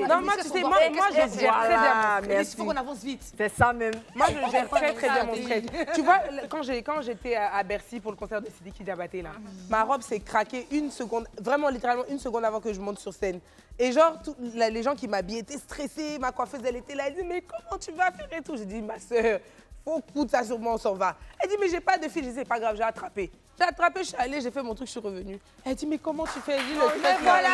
Non, moi, tu sais, moi, je gère très bien mon stress. Il faut qu'on avance vite. C'est ça même. Moi, je gère très bien mon stress. Tu vois, quand j'étais à Bercy pour le concert de Sidiki Diabaté, là, ma robe s'est craquée une seconde, vraiment littéralement une seconde avant que je monte sur scène. Et genre, les gens qui m'habillaient étaient stressés, ma coiffeuse, elle était là, elle dit, mais comment tu vas faire et tout? J'ai dit, ma soeur, faut coudre ça sur moi, on s'en va. Elle dit, mais j'ai pas de fil. Je dis, c'est pas grave, j'ai attrapé. J'ai attrapé, je suis allée, j'ai fait mon truc, je suis revenue. Elle dit, mais comment tu fais? Dis le truc, Mais voilà,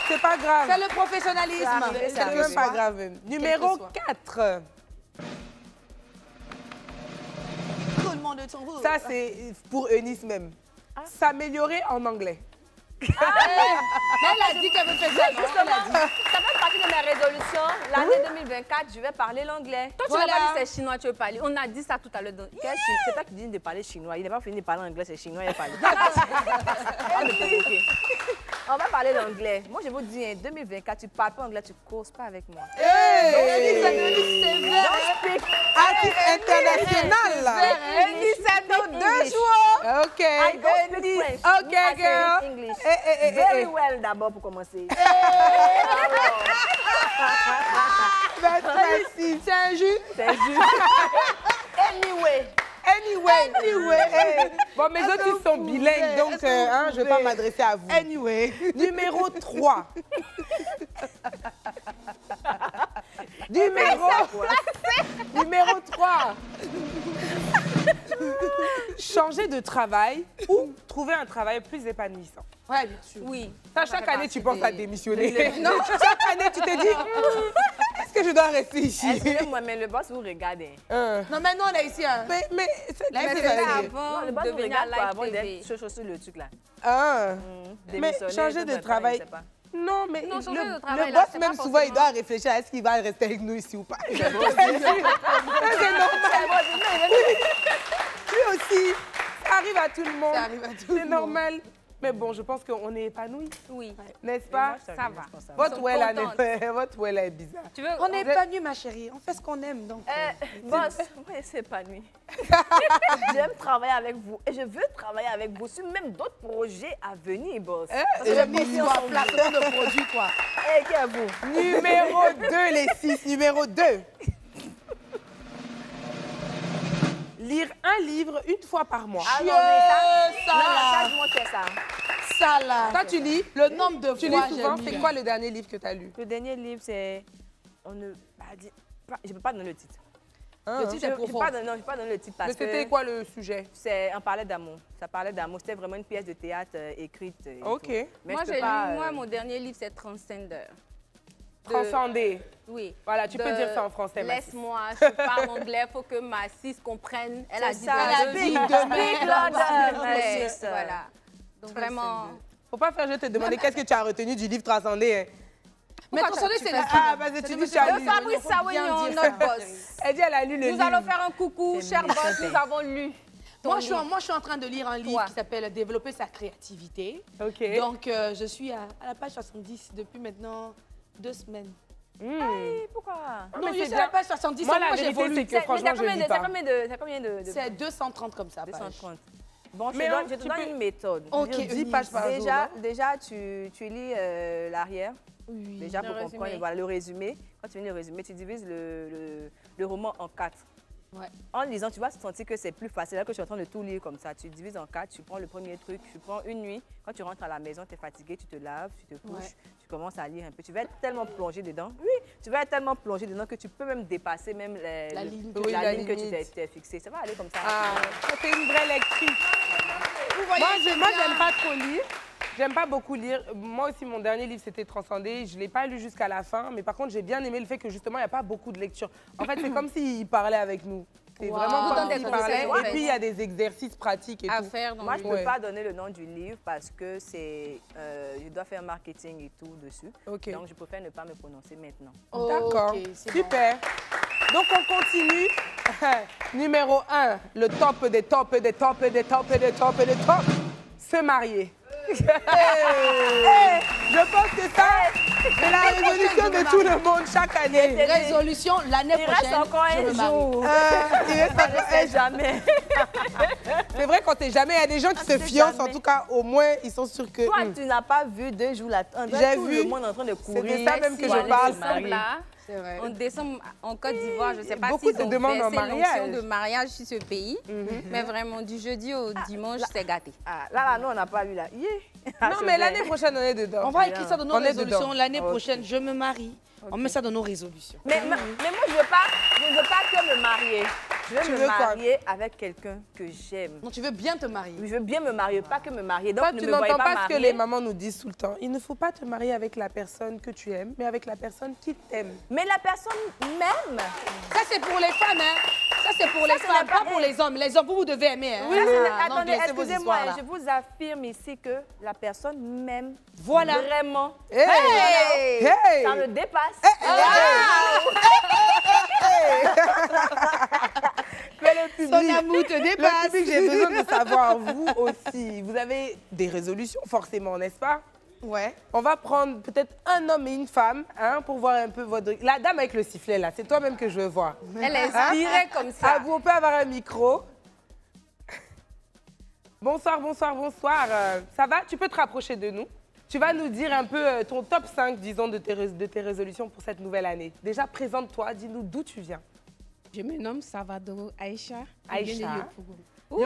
c'est pas grave. c'est le professionnalisme. C'est même pas grave. Numéro 4. Roulement de tambour. Ça, c'est pour Eunice même. S'améliorer en anglais. Mais elle a dit qu'elle veut faire ça. Justement, ça fait partie de mes résolutions. L'année 2024, je vais parler l'anglais. Toi, tu n'as pas dit c'est chinois, tu veux parler. On a dit ça tout à l'heure. C'est toi qui dis de parler chinois. Il n'est pas fini de parler anglais, c'est chinois, il a parlé. On va parler l'anglais. Moi, je vous dis, en 2024, tu ne parles pas anglais, tu ne causes pas avec moi. Artiste international, là. Eunice, c'est nos 2 jours. OK. I don't speak French. OK, I girl. speak English. Eh. Very well d'abord pour commencer. Merci. C'est un jus? C'est juste. Anyway. Anyway. Bon, mes autres, ils sont bilingues, donc je ne vais pas m'adresser à vous. Anyway. Numéro 3. Numéro 3. Changer de travail ou trouver un travail plus épanouissant. Ouais, bien sûr. Oui. Ça, chaque année, tu penses à démissionner. Non, chaque année, tu te dis, est-ce que je dois rester ici? Excusez-moi, mais le boss vous regarde. Non, mais nous, on est ici. Hein. Mais c'est Là, mais c'est c'est ça. vrai. Avant Non, le de boss vous devenir regarde quoi, live avant TV. d'être sur le truc là. Mais Démissionner, changer de tout travail. je sais pas. Non, mais Non, changer de le travail, là, boss, c'est même pas souvent, il doit forcément- réfléchir à est-ce qu'il va rester avec nous ici ou pas. C'est normal. Lui aussi, ça arrive à tout le monde. Ça arrive à tout le C'est monde. normal. Mais bon, je pense qu'on est épanoui, Oui. n'est-ce pas? Ça va. Votre ouais là, contentes. votre ouais là est bizarre. Tu veux, On est épanoui, ma chérie. On fait ce qu'on aime, donc. Boss, moi, c'est pas nuit. J'aime travailler avec vous et je veux travailler avec vous sur même d'autres projets à venir, boss. Parce que Le les mission missions en sont placement de produits, quoi. Et qui est vous? Numéro 2, les 6. Numéro 2. Lire un livre une fois par mois. Ah non, mais ça, non, là. chaque mois, c'est ça. Ça, là. Toi, tu lis? Le nombre de Tu fois, lis souvent? j'ai C'est lu. quoi le dernier livre que tu as lu? Le dernier livre, c'est... On ne... Je ne peux pas donner le titre. Hein? Le titre est Je profond. ne peux pas donner le titre parce Mais que... c'était quoi le sujet? On parlait d'amour. Ça parlait d'amour. C'était vraiment une pièce de théâtre écrite. Et OK. tout. Mais moi, je peux j'ai lu, pas, moi, mon dernier livre, c'est Transcender. Transcender. Oui. Voilà, tu peux dire ça en français, Mathis. Laisse-moi, je parle anglais, il faut que Mathis comprenne. Elle a C'est dit ça, de la deux big jours. big Lord, Ouais, Mathis. Voilà. Donc vraiment, Faut pas faire, je te demander qu'est-ce que tu as retenu du livre Transcender. Hein? Mais ton sonnet, c'est Ah, parce que tu dis que tu as le lu. Fabrice Sawignon, notre boss. Elle dit elle a lu le Nous livre. allons faire un coucou, cher boss, nous avons lu. ton Moi, livre. je suis en train de lire un livre Toi. qui s'appelle Développer sa créativité. OK. Donc, je suis à la page 70 depuis maintenant 2 semaines. Pourquoi? Non, mais je c'est suis à la bien. page 70. Moi, la j'ai vérité, évolué. c'est que franchement, je lis pas. C'est combien de... C'est 230 comme ça. page. 230. Bon, Mais je te tu donne peux- une méthode. Ok, 10 pages par jour. Déjà, tu lis l'arrière. Oui. Déjà, pour Le comprendre résumé. voilà, le résumé. Quand tu lis le résumé, tu divises le roman en 4. Ouais. En lisant, tu vas sentir que c'est plus facile. Là que je suis en train de tout lire comme ça, tu divises en 4, tu prends le premier truc, tu prends une nuit. Quand tu rentres à la maison, tu es fatigué, tu te laves, tu te couches, Ouais. tu commences à lire un peu. Tu vas être tellement plongé dedans. Oui, tu vas être tellement plongé dedans que tu peux même dépasser même La ligne Oui, la la ligne que tu limite. t'es fixée. Ça va aller comme ça. Ah, c'est une vraie lectrice. Moi, j'aime pas trop lire. J'aime pas beaucoup lire. Moi aussi, mon dernier livre, c'était Transcender. Je ne l'ai pas lu jusqu'à la fin, mais par contre, j'ai bien aimé le fait que justement, il n'y a pas beaucoup de lecture. En fait, c'est comme s'il parlait avec nous. C'est vraiment comme s'il parlait. Et puis, il y a des exercices pratiques et à tout. faire dans Moi, je ne peux pas donner le nom du livre parce que c'est, je dois faire marketing et tout dessus. Ok. Donc, je préfère ne pas me prononcer maintenant. D'accord. Super. Donc, on continue. Numéro 1, le top des tops, des tops, des tops, des tops, des tops. Se marier. Je pense que ça, c'est la résolution de tout le monde chaque année. Résolution, l'année prochaine, Il reste encore un jour. Il reste encore un jamais. C'est vrai, quand t'es jamais, il y a des gens qui se fiancent, en tout cas, au moins, ils sont sûrs que... Toi, tu n'as pas vu 2 jours là. J'ai tout vu. le monde en train de courir. C'est de ça même que je parle. Là, en décembre, en Côte d'Ivoire, je ne sais pas Beaucoup s'ils te ont demandent en versé mariage. l'onction de mariage sur ce pays, mais vraiment, du jeudi au dimanche, c'est gâté. Ah, là, nous, on n'a pas lu là. Non, mais l'année prochaine, on est dedans. On va écrire ça dans nos On est résolutions. dedans. L'année prochaine, je me marie. On met ça dans nos résolutions. Mais moi, je ne veux pas que me marier. Je veux me marier avec quelqu'un que j'aime. Non, tu veux bien te marier. Je veux bien me marier, pas que me marier. Donc, Toi, ne tu me voyez n'entends pas pas ce que marier. les mamans nous disent tout le temps. Il ne faut pas te marier avec la personne que tu aimes, mais avec la personne qui t'aime. Mais la personne m'aime. Ça, c'est pour les femmes, hein. Ça, c'est pour les femmes, pas pour les hommes. Les hommes, vous devez aimer, hein. Attendez, excusez-moi, je vous affirme ici que la personne m'aime. Voilà. Vraiment. Hey! Voilà. Hey! Ça me dépasse. Mais le public, Son amour te dépasse. le public, j'ai besoin de savoir, vous aussi, vous avez des résolutions forcément, n'est-ce pas? Ouais. On va prendre peut-être un homme et une femme hein, pour voir un peu votre... La dame avec le sifflet, là, c'est toi-même que je veux voir. Elle est inspirée comme ça. Ah, vous, on peut avoir un micro. Bonsoir, bonsoir, bonsoir. Ça va? Tu peux te rapprocher de nous? Tu vas nous dire un peu ton top 5, disons, de tes résolutions pour cette nouvelle année. Déjà, présente-toi, dis-nous d'où tu viens. Je me nomme Salvador Aïcha. Aïcha. Donc,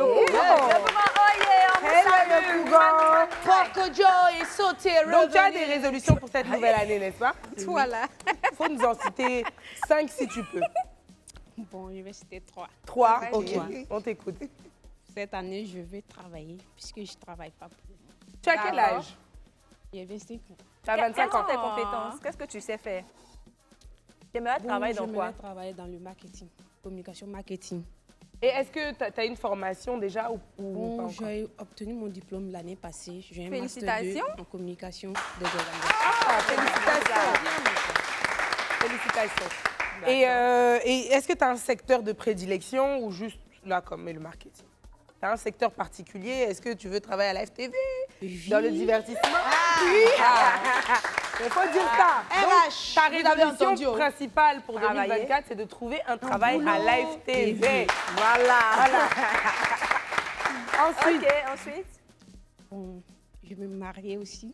tu as des résolutions pour cette nouvelle année, n'est-ce pas? Voilà. Il faut nous en citer 5 si tu peux. Bon, je vais citer 3. 3, Ouais, ok, trois. on t'écoute. Cette année, je vais travailler puisque je ne travaille pas pour moi. Tu as quel âge? J'ai 25 ans. Tu as 25 Quelles sont ans. tes compétences? Qu'est-ce que tu sais faire? Tu aimerais travailler dans quoi? Je travailler dans le marketing, communication marketing. Et est-ce que tu as une formation déjà ou Bon, pas encore? j'ai obtenu mon diplôme l'année passée. J'ai un master 2 Félicitations. en communication des organisations. Ah, félicitations. Félicitations. Et est-ce que tu as un secteur de prédilection ou juste là comme le marketing? Tu as un secteur particulier? Est-ce que tu veux travailler à la FTV? Oui. Dans le divertissement? Oui. Il faut dire ça. Donc, RH, ta vous avez entendu, résolution principale pour Travailler. 2024, c'est de trouver un travail à la FTV. Voilà. Ensuite, Ok, ensuite? Bon, je vais me marier aussi.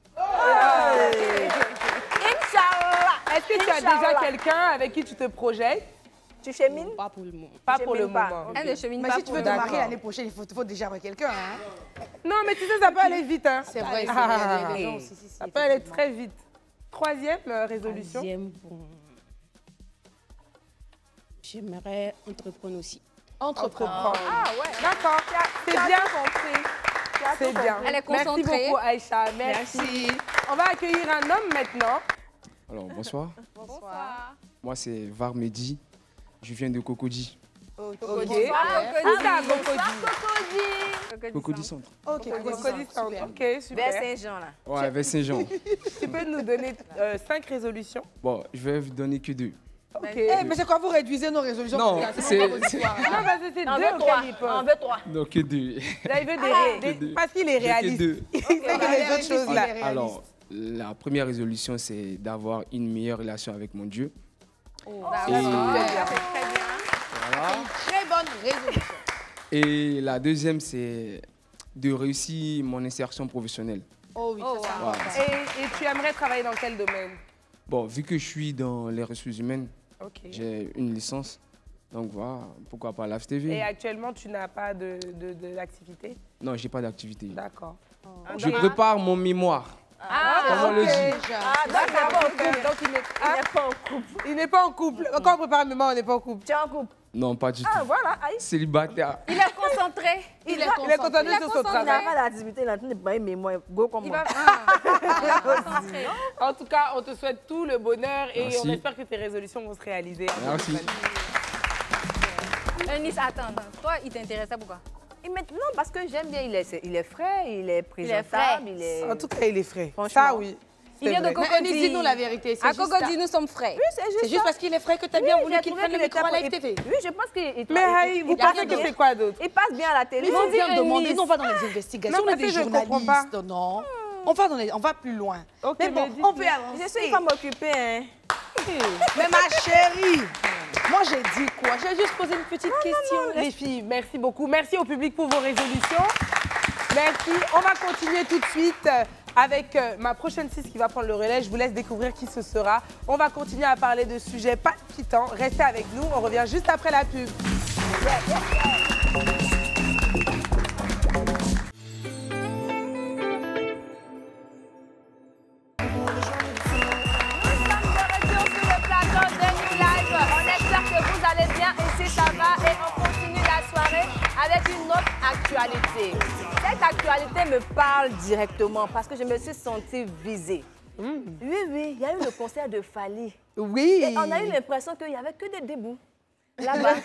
Inch'Allah. est-ce que tu as déjà quelqu'un avec qui tu te projettes? Tu chemines? Pas pour le moment. Pas Je pour le chemine pas. moment. Elle ne chemine Mais pas si tu pour veux te le- D'accord. marier l'année prochaine, il faut déjà avoir quelqu'un, hein. Non, mais tu sais, ça peut aller vite. Hein. C'est vrai, c'est Ah, vrai. Il y a des gens, Ça peut aller très vite. Troisième résolution. Troisième, bon, j'aimerais entreprendre aussi. Entreprendre. Ah ouais. D'accord. C'est Tu as bien. tout compris. Tu as C'est tout bien. compris. Elle est Merci concentrée. beaucoup, Aïcha. Merci. On va accueillir un homme maintenant. Alors, bonsoir. Bonsoir. Moi, c'est Var Mehdi. Je viens de Cocody. Ok. Cocody. Cocody Centre. Ok, Cocody Centre. Ok, Vers super. Saint-Jean, là. Ouais, vers Saint-Jean. Tu peux nous donner 5 résolutions? Bon, je vais vous donner que 2. Ok. Eh, mais c'est quoi, vous réduisez nos résolutions? Non, c'est... Non, parce que c'est On 2 veut 3. auxquels il On pose. veut 3. Non, que 2. Là, il veut Que deux. parce qu'il est J'ai que réaliste. 2. Il sait que les autres choses là. Alors, la première résolution, c'est d'avoir une meilleure relation avec mon Dieu. Voilà. Très bonne résolution. Et la deuxième, c'est de réussir mon insertion professionnelle. Oh oui, ça, ça. Voilà. Et tu aimerais travailler dans quel domaine? Bon, vu que je suis dans les ressources humaines, Ok. j'ai une licence. Donc voilà, pourquoi pas Et l'AFTV? actuellement, tu n'as pas d'activité? Non, j'ai pas d'activité. D'accord. Je prépare mon mémoire. Comment on le dit? Ah, donc c'est pas en couple. Donc, il n'est Il n'est pas en couple. il n'est pas en couple. Quand on prépare un mémoire, on n'est pas en couple. Tu es en couple. Non, pas du tout. Ah, voilà. Aïe. Célibataire. Il est concentré. Il est concentré sur son Il n'a travail. pas l'activité, là. Tu n'es pas aimé, moi. Go comme Il moi. va concentré. En tout cas, on te souhaite tout le bonheur et Merci. on espère que tes résolutions vont se réaliser. Merci. Nice, attends. Toi, il t'intéressait pourquoi? Non, parce que j'aime bien. Il est frais, il est présentable. frais. Il est... En tout cas, il est frais. Franchement. Ça, oui. Il vient de vrai. Cocody. Dis-nous la vérité. À Cocody, nous sommes frais. Oui, c'est juste, parce qu'il est frais que tu as bien voulu qu'il prenne le micro à Live TV. Oui, je pense qu'il... Mais Haï, vous pensez que c'est quoi d'autre? Il passe bien à la télé. Ils vont bien demander. Nous, on va dans les investigations. Non, On est parce des que je ne comprends pas. journalistes, non? On va plus loin. Ok, Mais bon, mais on peut dites-moi. avancer. Je suis une femme occupée, hein. Mais ma chérie, moi j'ai dit quoi? J'ai juste posé une petite question. Les filles, merci beaucoup. Merci au public pour vos résolutions. Merci. On va continuer tout de suite avec ma prochaine cis qui va prendre le relais. Je vous laisse découvrir qui ce sera. On va continuer à parler de sujets palpitants. Restez avec nous. On revient juste après la pub. Avec une autre actualité. Cette actualité me parle directement parce que je me suis sentie visée. Oui, il y a eu le concert de Fally. Oui. Et on a eu l'impression qu'il n'y avait que des débouts. Là-bas,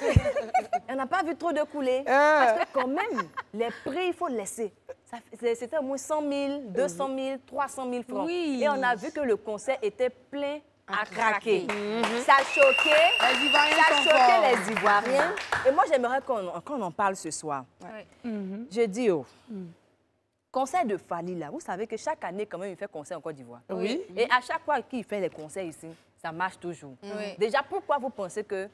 on n'a pas vu trop de coulées. Parce que quand même, les prix, il faut laisser. C'était au moins 100 000, 200 000, 300 000 francs. Oui. Et on a vu que le concert était plein à craquer. Ça choquait. Les Ivoiriens Ça sont choquait forts. les Ivoiriens. Et moi, j'aimerais qu'on en parle ce soir. Je dis, concert de Fally, là, vous savez que chaque année, quand même, il fait concert en Côte d'Ivoire. Oui. Et à chaque fois qu'il fait les concerts ici, ça marche toujours. Oui. Déjà, pourquoi vous pensez que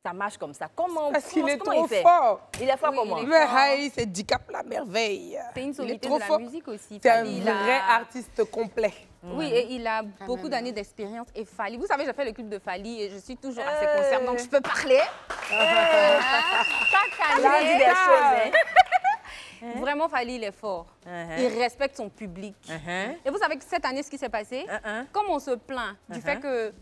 ça marche comme ça? Comment, Parce qu'il est comment trop il fait? fort. Il est fort Oui, comment? il est Mais Haï, c'est Dicap la merveille. C'est une Il est sommité trop de la fort. musique aussi. C'est un Fally, il a- vrai artiste complet. Oui, et il a beaucoup d'années d'expérience. Et Fally, vous savez, j'ai fait le clip de Fally et je suis toujours à ses concerts, donc je peux parler. Chaque Là, on dit année, des choses, hein? vraiment, Fally, il est fort. Il respecte son public. Et vous savez que cette année, ce qui s'est passé, comme on se plaint du fait que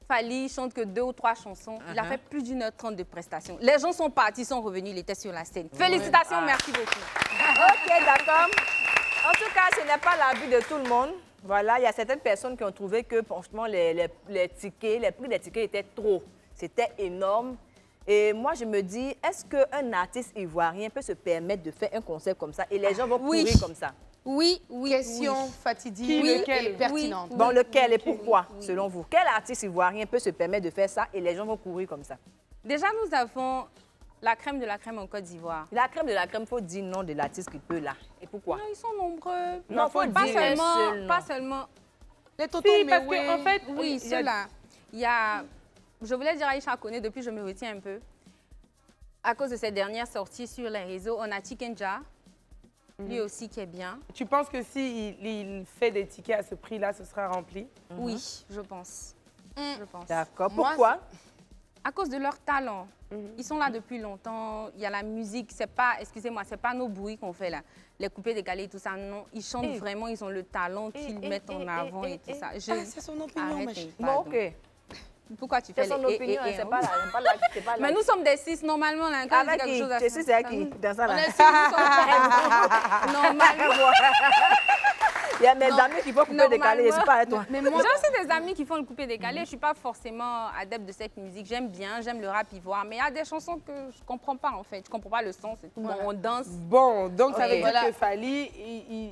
Fally chante que 2 ou 3 chansons, il a fait plus d'1h30 de prestations. Les gens sont partis, sont revenus, il était sur la scène. Félicitations, merci beaucoup. OK, d'accord. En tout cas, ce n'est pas l'avis de tout le monde. Voilà, il y a certaines personnes qui ont trouvé que, franchement, les tickets, les prix des tickets étaient trop. C'était énorme. Et moi, je me dis, est-ce qu'un artiste ivoirien peut se permettre de faire un concert comme ça et les gens vont Oui. courir comme ça? Oui, oui, Question oui. fatidique lequel et pertinente. Bon, lequel et pourquoi, selon vous? Quel artiste ivoirien peut se permettre de faire ça et les gens vont courir comme ça? Déjà, nous avons la crème de la crème en Côte d'Ivoire. La crème de la crème, il faut dire non de l'artiste qui peut là. Et pourquoi? Non, ils sont nombreux. Non, faut pas dire un seul seulement, nom. pas seulement. Les tontons Si, parce Mewé. qu'en fait, Oui, il y a- ceux-là. Il y a, je voulais dire Aïcha Koné, depuis je me retiens un peu. À cause de ses dernières sorties sur les réseaux, on a Tikenja, lui aussi qui est bien. Tu penses que si il fait des tickets à ce prix-là, ce sera rempli? Oui, je pense. Je pense. D'accord. Moi, Pourquoi? À cause de leur talent. Ils sont là depuis longtemps. Il y a la musique. C'est pas, excusez-moi, c'est pas nos bruits qu'on fait là. Les coupés décalés et tout ça. Non, ils chantent vraiment. Ils ont le talent qu'ils mettent en avant et tout ça. c'est son opinion, ma Arrêtez, chérie. Bon, pardon. OK. Pourquoi tu fais C'est son les opinion, et, c'est hein? pas la... Mais nous sommes des 6 normalement. Là, quand je dis Avec quelque qui? chose à Je sais c'est qui? Dans ça, là. On est 6, nous sommes normalement. Il y a mes amis qui font couper décaler, je ne suis pas avec toi. Mais moi, j'ai aussi des amis qui font le coupé décalé. Je ne suis pas forcément adepte de cette musique. J'aime bien, j'aime le rap ivoire. Mais il y a des chansons que je ne comprends pas, en fait. Je ne comprends pas le sens et tout. Bon, on danse. Bon, donc ça veut dire Voilà. que Fally,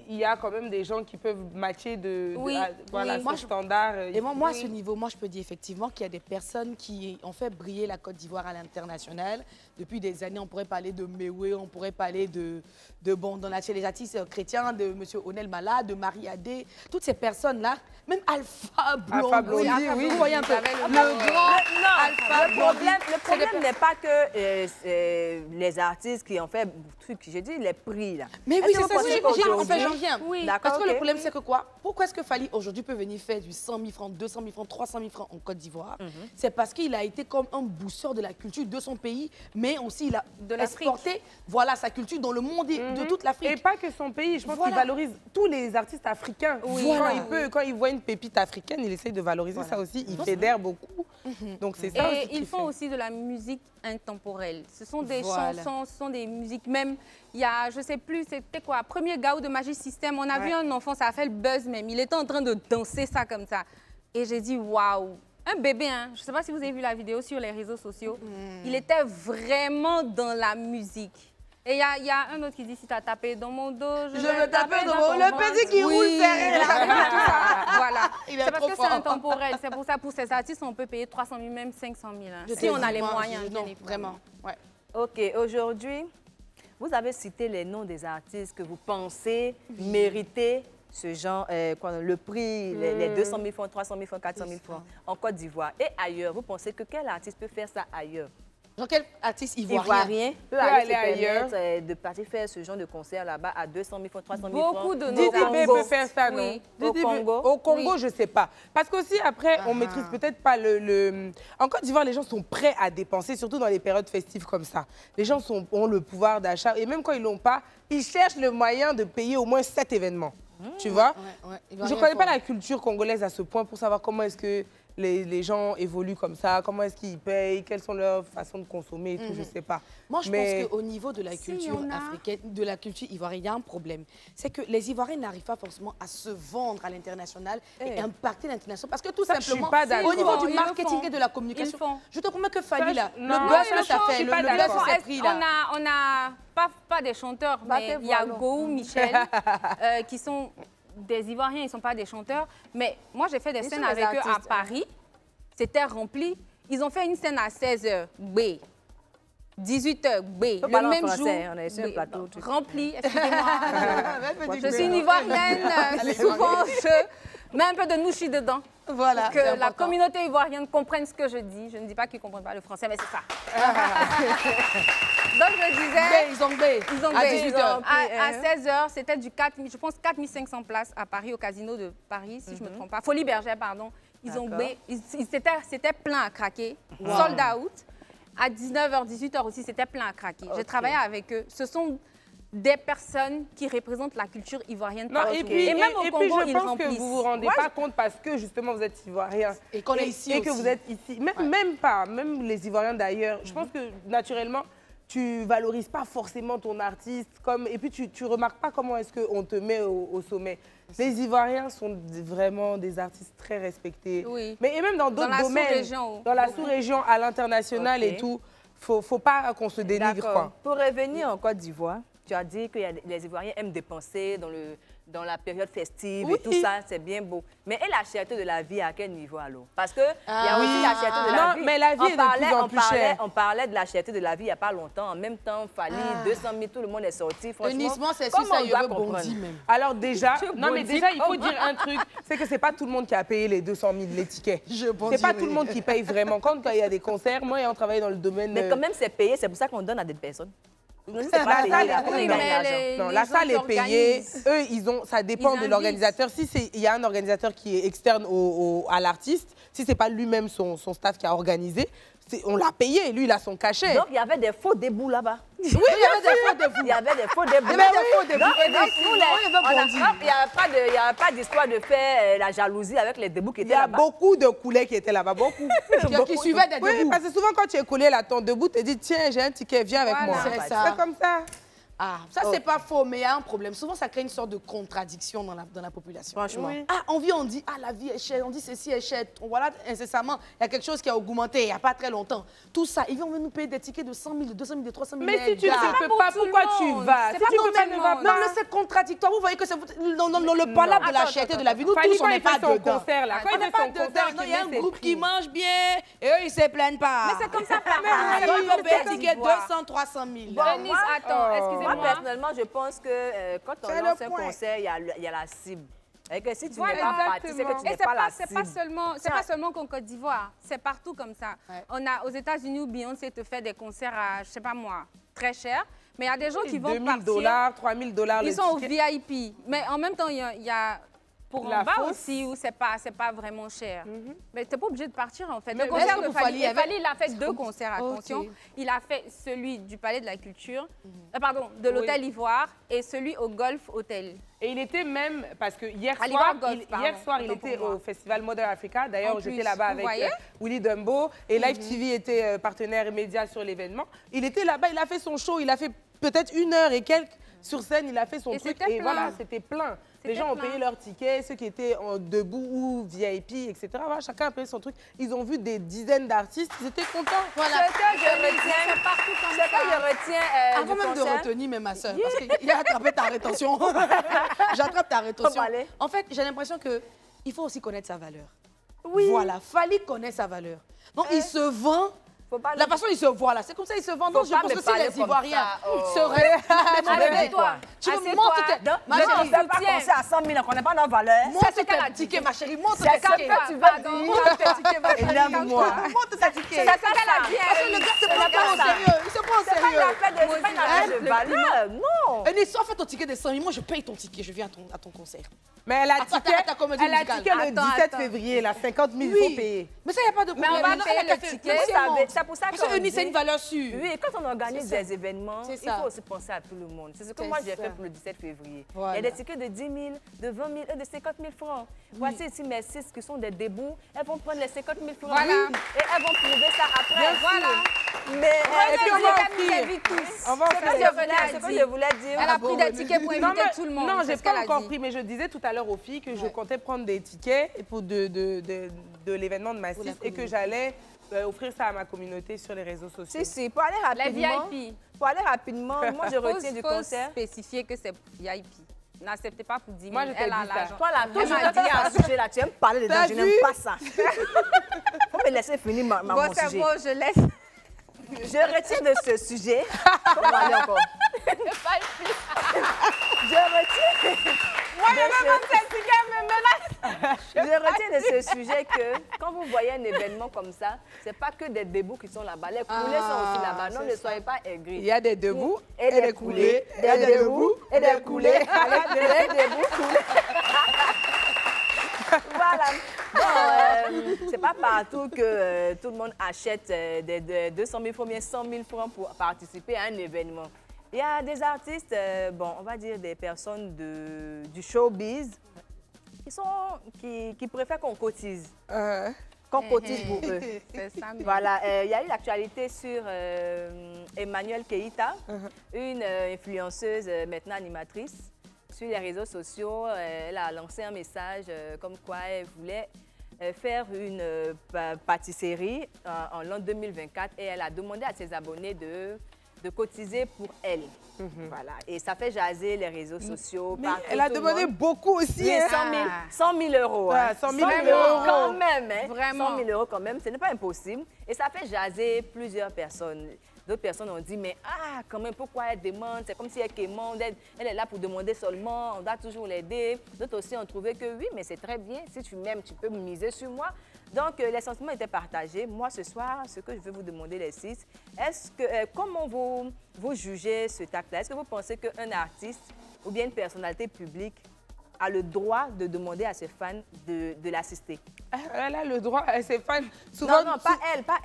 il y a quand même des gens qui peuvent matcher Oui, voilà, oui. son Moi, standard. Et moi, à ce niveau, moi, je peux dire effectivement qu'il y a des personnes qui ont fait briller la Côte d'Ivoire à l'international. Depuis des années, on pourrait parler de Mewé, on pourrait parler de bon, dans les artistes chrétiens, de M. Onel Mala, de Marie Adé, toutes ces personnes-là, même Alpha Blondy. Alpha Blondy, oui. Vous voyez un peu, Avec le le grand Alpha Le Blondy. problème n'est pas que les artistes qui ont fait truc, je dis les prix là. Mais oui, Est-ce c'est que ça, vous pensez en fait, j'en qu'aujourd'hui- viens. Oui. D'accord, Parce que ok. le problème, c'est que quoi? Pourquoi est-ce que Fally, aujourd'hui, peut venir faire du 100 000 francs, 200 000 francs, 300 000 francs en Côte d'Ivoire? C'est parce qu'il a été comme un booster de la culture de son pays, mais aussi il a De l'Afrique. exporté voilà, sa culture dans le monde et de toute Et l'Afrique. pas que son pays, je pense Voilà. qu'il valorise tous les artistes africains. Voilà. Quand il voit une pépite africaine, il essaie de valoriser ça aussi. Il fédère beaucoup. Donc c'est ça. Et ils font aussi de la musique intemporelle. Ce sont des chansons, ce sont des musiques même. Il y a, je sais plus, c'était quoi, premier Gaou de Magic System. On a vu un enfant, ça a fait le buzz même. Il était en train de danser ça comme ça. Et j'ai dit waouh. Un bébé, hein. Je ne sais pas si vous avez vu la vidéo sur les réseaux sociaux. Il était vraiment dans la musique. Et il y a un autre qui dit, si tu as tapé dans mon dos, je vais taper dans mon dos. Le petit qui roule derrière. Voilà. C'est parce que c'est intemporel. C'est pour ça, pour ces artistes, on peut payer 300 000, même 500 000. Hein. Si on a les moyens. Non, vraiment. Ouais. OK, aujourd'hui, vous avez cité les noms des artistes que vous pensez mériter ce genre, le prix, les 200 000 francs, 300 000 francs, 400 000 francs en Côte d'Ivoire. Et ailleurs, vous pensez que quel artiste peut faire ça ailleurs? Genre quel artiste ivoirien peut aller ailleurs de partir faire ce genre de concert là-bas à 200 000 francs, 300 000 francs? Beaucoup de Didi B peut faire ça, non? Au Congo? Au Congo, je ne sais pas. Parce qu'aussi, après, on ne maîtrise peut-être pas le... En Côte d'Ivoire, les gens sont prêts à dépenser, surtout dans les périodes festives comme ça. Les gens ont le pouvoir d'achat. Et même quand ils ne l'ont pas, ils cherchent le moyen de payer au moins 7 événements. Tu vois? Je ne connais pas la culture congolaise à ce point pour savoir comment est-ce que les gens évoluent comme ça, comment est-ce qu'ils payent, quelles sont leurs façons de consommer et tout, je ne sais pas. Moi, je pense qu'au niveau de la culture africaine, de la culture ivoirienne, il y a un problème. C'est que les Ivoiriens n'arrivent pas forcément à se vendre à l'international et impacter l'international. Parce que tout simplement, au niveau du marketing et de la communication, je te promets que Fali, là, le buzz que ça fait, le buzz que ça pris, là. On a pas des chanteurs, mais il y a Go, Michel, qui sont... des Ivoiriens, ils ne sont pas des chanteurs. Mais moi, j'ai fait des scènes avec eux à Paris. C'était rempli. Ils ont fait une scène à 16h, B. 18h, B. Le même jour, on est sur un plateau. Rempli, excusez-moi. Je suis une Ivoirienne. Souvent, je mets un peu de nouchi dedans. Voilà. Pour que la communauté ivoirienne comprenne ce que je dis. Je ne dis pas qu'ils ne comprennent pas le français, mais c'est ça. Donc, je disais... Ils ont B. À 18h. À 16h, c'était du 4 000, je pense 4 500 places à Paris, au Casino de Paris, si je ne me trompe pas. Folie Bergère, pardon. Ils ont B. C'était plein à craquer. Sold out. À 19h, 18h aussi, c'était plein à craquer. J'ai travaillé avec eux. Ce sont des personnes qui représentent la culture ivoirienne. Non, et même au Congo, je pense que vous ne vous rendez pas compte parce que justement vous êtes ivoirien. Et qu'on est ici et que vous êtes ici. Même les Ivoiriens d'ailleurs. Je pense que naturellement, tu valorises pas forcément ton artiste. Et puis tu remarques pas comment est-ce qu'on te met au sommet. Les Ivoiriens sont vraiment des artistes très respectés. Oui. Mais et même dans d'autres domaines. Dans la sous-région, à l'international et tout. Faut pas qu'on se dénigre, quoi. Pour revenir en Côte d'Ivoire, tu as dit que les Ivoiriens aiment dépenser dans la période festive et tout ça, c'est bien beau. Mais et la cherté de la vie, à quel niveau alors? Parce qu'il y a aussi la cherté de la vie. Non, mais la vie est de plus en plus chère. On parlait de la cherté de la vie il n'y a pas longtemps. En même temps, Fali, 200 000, tout le monde est sorti. Franchement, c'est si ça y est bondi même. Alors déjà, il faut dire un truc, c'est que c'est pas tout le monde qui a payé les 200 000 les tickets. C'est pas tout le monde qui paye vraiment. Quand il y a des concerts, moi, ayant travaillé dans le domaine... Mais quand même, c'est payé, c'est pour ça qu'on donne à des personnes. La salle est payée. Eux, ça dépend de l'organisateur. Si il y a un organisateur qui est externe à l'artiste, si c'est pas lui-même son staff qui a organisé, on l'a payé. Lui, il a son cachet. Donc, il y avait des faux débuts là-bas. Oui, il y avait des faux débuts. Il y avait des faux débuts. Il n'y avait pas d'histoire de faire la jalousie avec les débuts qui étaient là-bas. Il y a beaucoup de coulés qui étaient là-bas, beaucoup. Qui suivaient des débuts. Oui, parce que souvent, quand tu es coulé là, ton debout te dit, tiens, j'ai un ticket, viens avec moi. C'est comme ça. Ah, ça, c'est pas faux, mais il y a un problème. Souvent, ça crée une sorte de contradiction dans la population. Franchement. Oui. Ah, on dit, ah, la vie est chère, on dit ceci est cher. Voilà, incessamment, il y a quelque chose qui a augmenté il n'y a pas très longtemps. Tout ça, ils vont nous payer des tickets de 100 000, de 200 000, de 300 000. Mais si tu ne peux pas, pourquoi tu vas? Si tu peux pas, ne va pas. Non, mais c'est contradictoire. Vous voyez que c'est le palabre de la cherté de la vie. Nous tous, on n'est pas dedans. Quand il fait son concert, il y a un groupe qui mange bien et eux, ils ne se plaignent pas. Mais c'est comme ça. Ils vont payer des tickets 200, 300 000. Denise, attends, excusez-moi. Moi, personnellement, je pense que quand on lance un concert, il y a la cible. Et que si tu n'es pas parti, c'est que tu n'es pas la cible. C'est pas seulement qu'en Côte d'Ivoire, c'est partout comme ça. Ouais. On a aux États-Unis où Beyoncé te fait des concerts à, je sais pas moi, très cher. Mais il y a des gens qui vont partir. $2 000, $3 000 Ils sont au VIP. Mais en même temps, il y a pour en bas aussi, où c'est pas vraiment cher. Mais tu n'es pas obligé de partir, en fait. Le concert de Fally, il a fait 2 concerts, attention. Il a fait celui du Palais de la Culture, pardon, de l'Hôtel Ivoire, et celui au Golf Hotel. Et il était même, parce que hier soir, il était au Festival Modern Africa. D'ailleurs, j'étais là-bas avec Willy Dumbo. Et Live TV était partenaire immédiat sur l'événement. Il était là-bas, il a fait son show. Il a fait peut-être 1 heure et quelques sur scène. Il a fait son truc. Et voilà, c'était plein. Les gens ont payé leur ticket, ceux qui étaient debout ou VIP, etc. Voilà, chacun a payé son truc. Ils ont vu des dizaines d'artistes. Ils étaient contents. Voilà. Ce que je retiens avant même de retenir, mais ma soeur, parce qu'il a attrapé ta rétention. J'attrape ta rétention. En fait, j'ai l'impression qu'il faut aussi connaître sa valeur. Oui. Voilà, Fally connaît sa valeur. Donc, il se vend. La façon il se voit là, c'est comme ça il se vend. Donc je pense que si les Ivoiriens seraient... Arrête-toi. Tu me montres tes... Ma chérie, on ne peut pas penser à 100 000, on ne connaît pas nos valeurs. Montre tes tickets, ma chérie. Montre tes tickets. Tu vas dire. Montre tes tickets, ma chérie. Énerve-moi. Montre tes tickets. C'est ça qu'elle a dit. Parce que le gars se prend pas au sérieux. Il se prend au sérieux. C'est pas une affaire de valeur, non. Eunice, en fait ton ticket de 100 000, moi je paye ton ticket, je viens à ton concert. Mais elle a ticket le 17 février, là, 50 000, il faut payer. Mais ça, il n'y a pas de problème. Mais on va payer le ticket. C'est pour ça que Eunice, c'est une valeur sûre. Oui, quand on organise des événements, il faut aussi penser à tout le monde. C'est ce que moi j'ai fait pour le 17 février. Il y a des tickets de 10 000, de 20 000 et de 50 000 francs. Voici ici mes 6 qui sont des débouts. Elles vont prendre les 50 000 francs. Voilà. Et elles vont prouver ça après. Voilà. Mais on va c'est ce que je voulais dire. Elle a pris des tickets pour inviter tout le monde. Non, j'ai pas encore pris, mais je disais tout à l'heure aux filles que je comptais prendre des tickets pour de l'événement de Massif et que j'allais offrir ça à ma communauté sur les réseaux sociaux. Si, pour aller rapidement. Les VIP. Pour aller rapidement, moi je retiens du concert. Spécifier que c'est VIP. N'acceptez pas pour 10 000. Moi, je t'ai dit ça. Toi, là, toujours quand il y a un sujet là, tu aimes parler dedans, je n'aime pas ça. Faut me laisser finir mon sujet. Bon, je laisse. Je retire de ce sujet. On va aller encore. Je retire. Moi, je veux même cette ticket, me menace. Je retiens de ce sujet que quand vous voyez un événement comme ça, c'est pas que des debout qui sont là-bas. Les coulées sont aussi là-bas. Non, ne soyez pas aigris. Il y a des debout et des coulées. Des debout et des coulées. Des debout, coulées. Voilà. Bon, c'est pas partout que tout le monde achète des 200 000 francs, bien 100 000 francs pour participer à un événement. Il y a des artistes, bon, on va dire des personnes du showbiz qui préfèrent qu'on cotise. Qu'on cotise pour eux. Voilà, il y a eu l'actualité sur Emmanuel Keïta, une influenceuse, maintenant animatrice. Sur les réseaux sociaux, elle a lancé un message comme quoi elle voulait faire une pâtisserie en l'an 2024 et elle a demandé à ses abonnés de cotiser pour elle. Voilà. Et ça fait jaser les réseaux sociaux. Mais elle a demandé beaucoup aussi. Hein? 100 000 euros. Ouais, 100 000 euros quand même. Hein? Vraiment. 100 000 euros quand même, ce n'est pas impossible. Et ça fait jaser plusieurs personnes. D'autres personnes ont dit, mais quand même, pourquoi elle demande? C'est comme si elle quémande, elle est là pour demander seulement, on doit toujours l'aider. D'autres aussi ont trouvé que oui, mais c'est très bien, si tu m'aimes, tu peux miser sur moi. Donc, les sentiments étaient partagés. Moi, ce soir, ce que je veux vous demander, les 6, comment vous jugez cet acte-là? Est-ce que vous pensez qu'un artiste ou bien une personnalité publique a le droit de demander à ses fans de l'assister? Elle a le droit, ses fans, souvent... Non, pas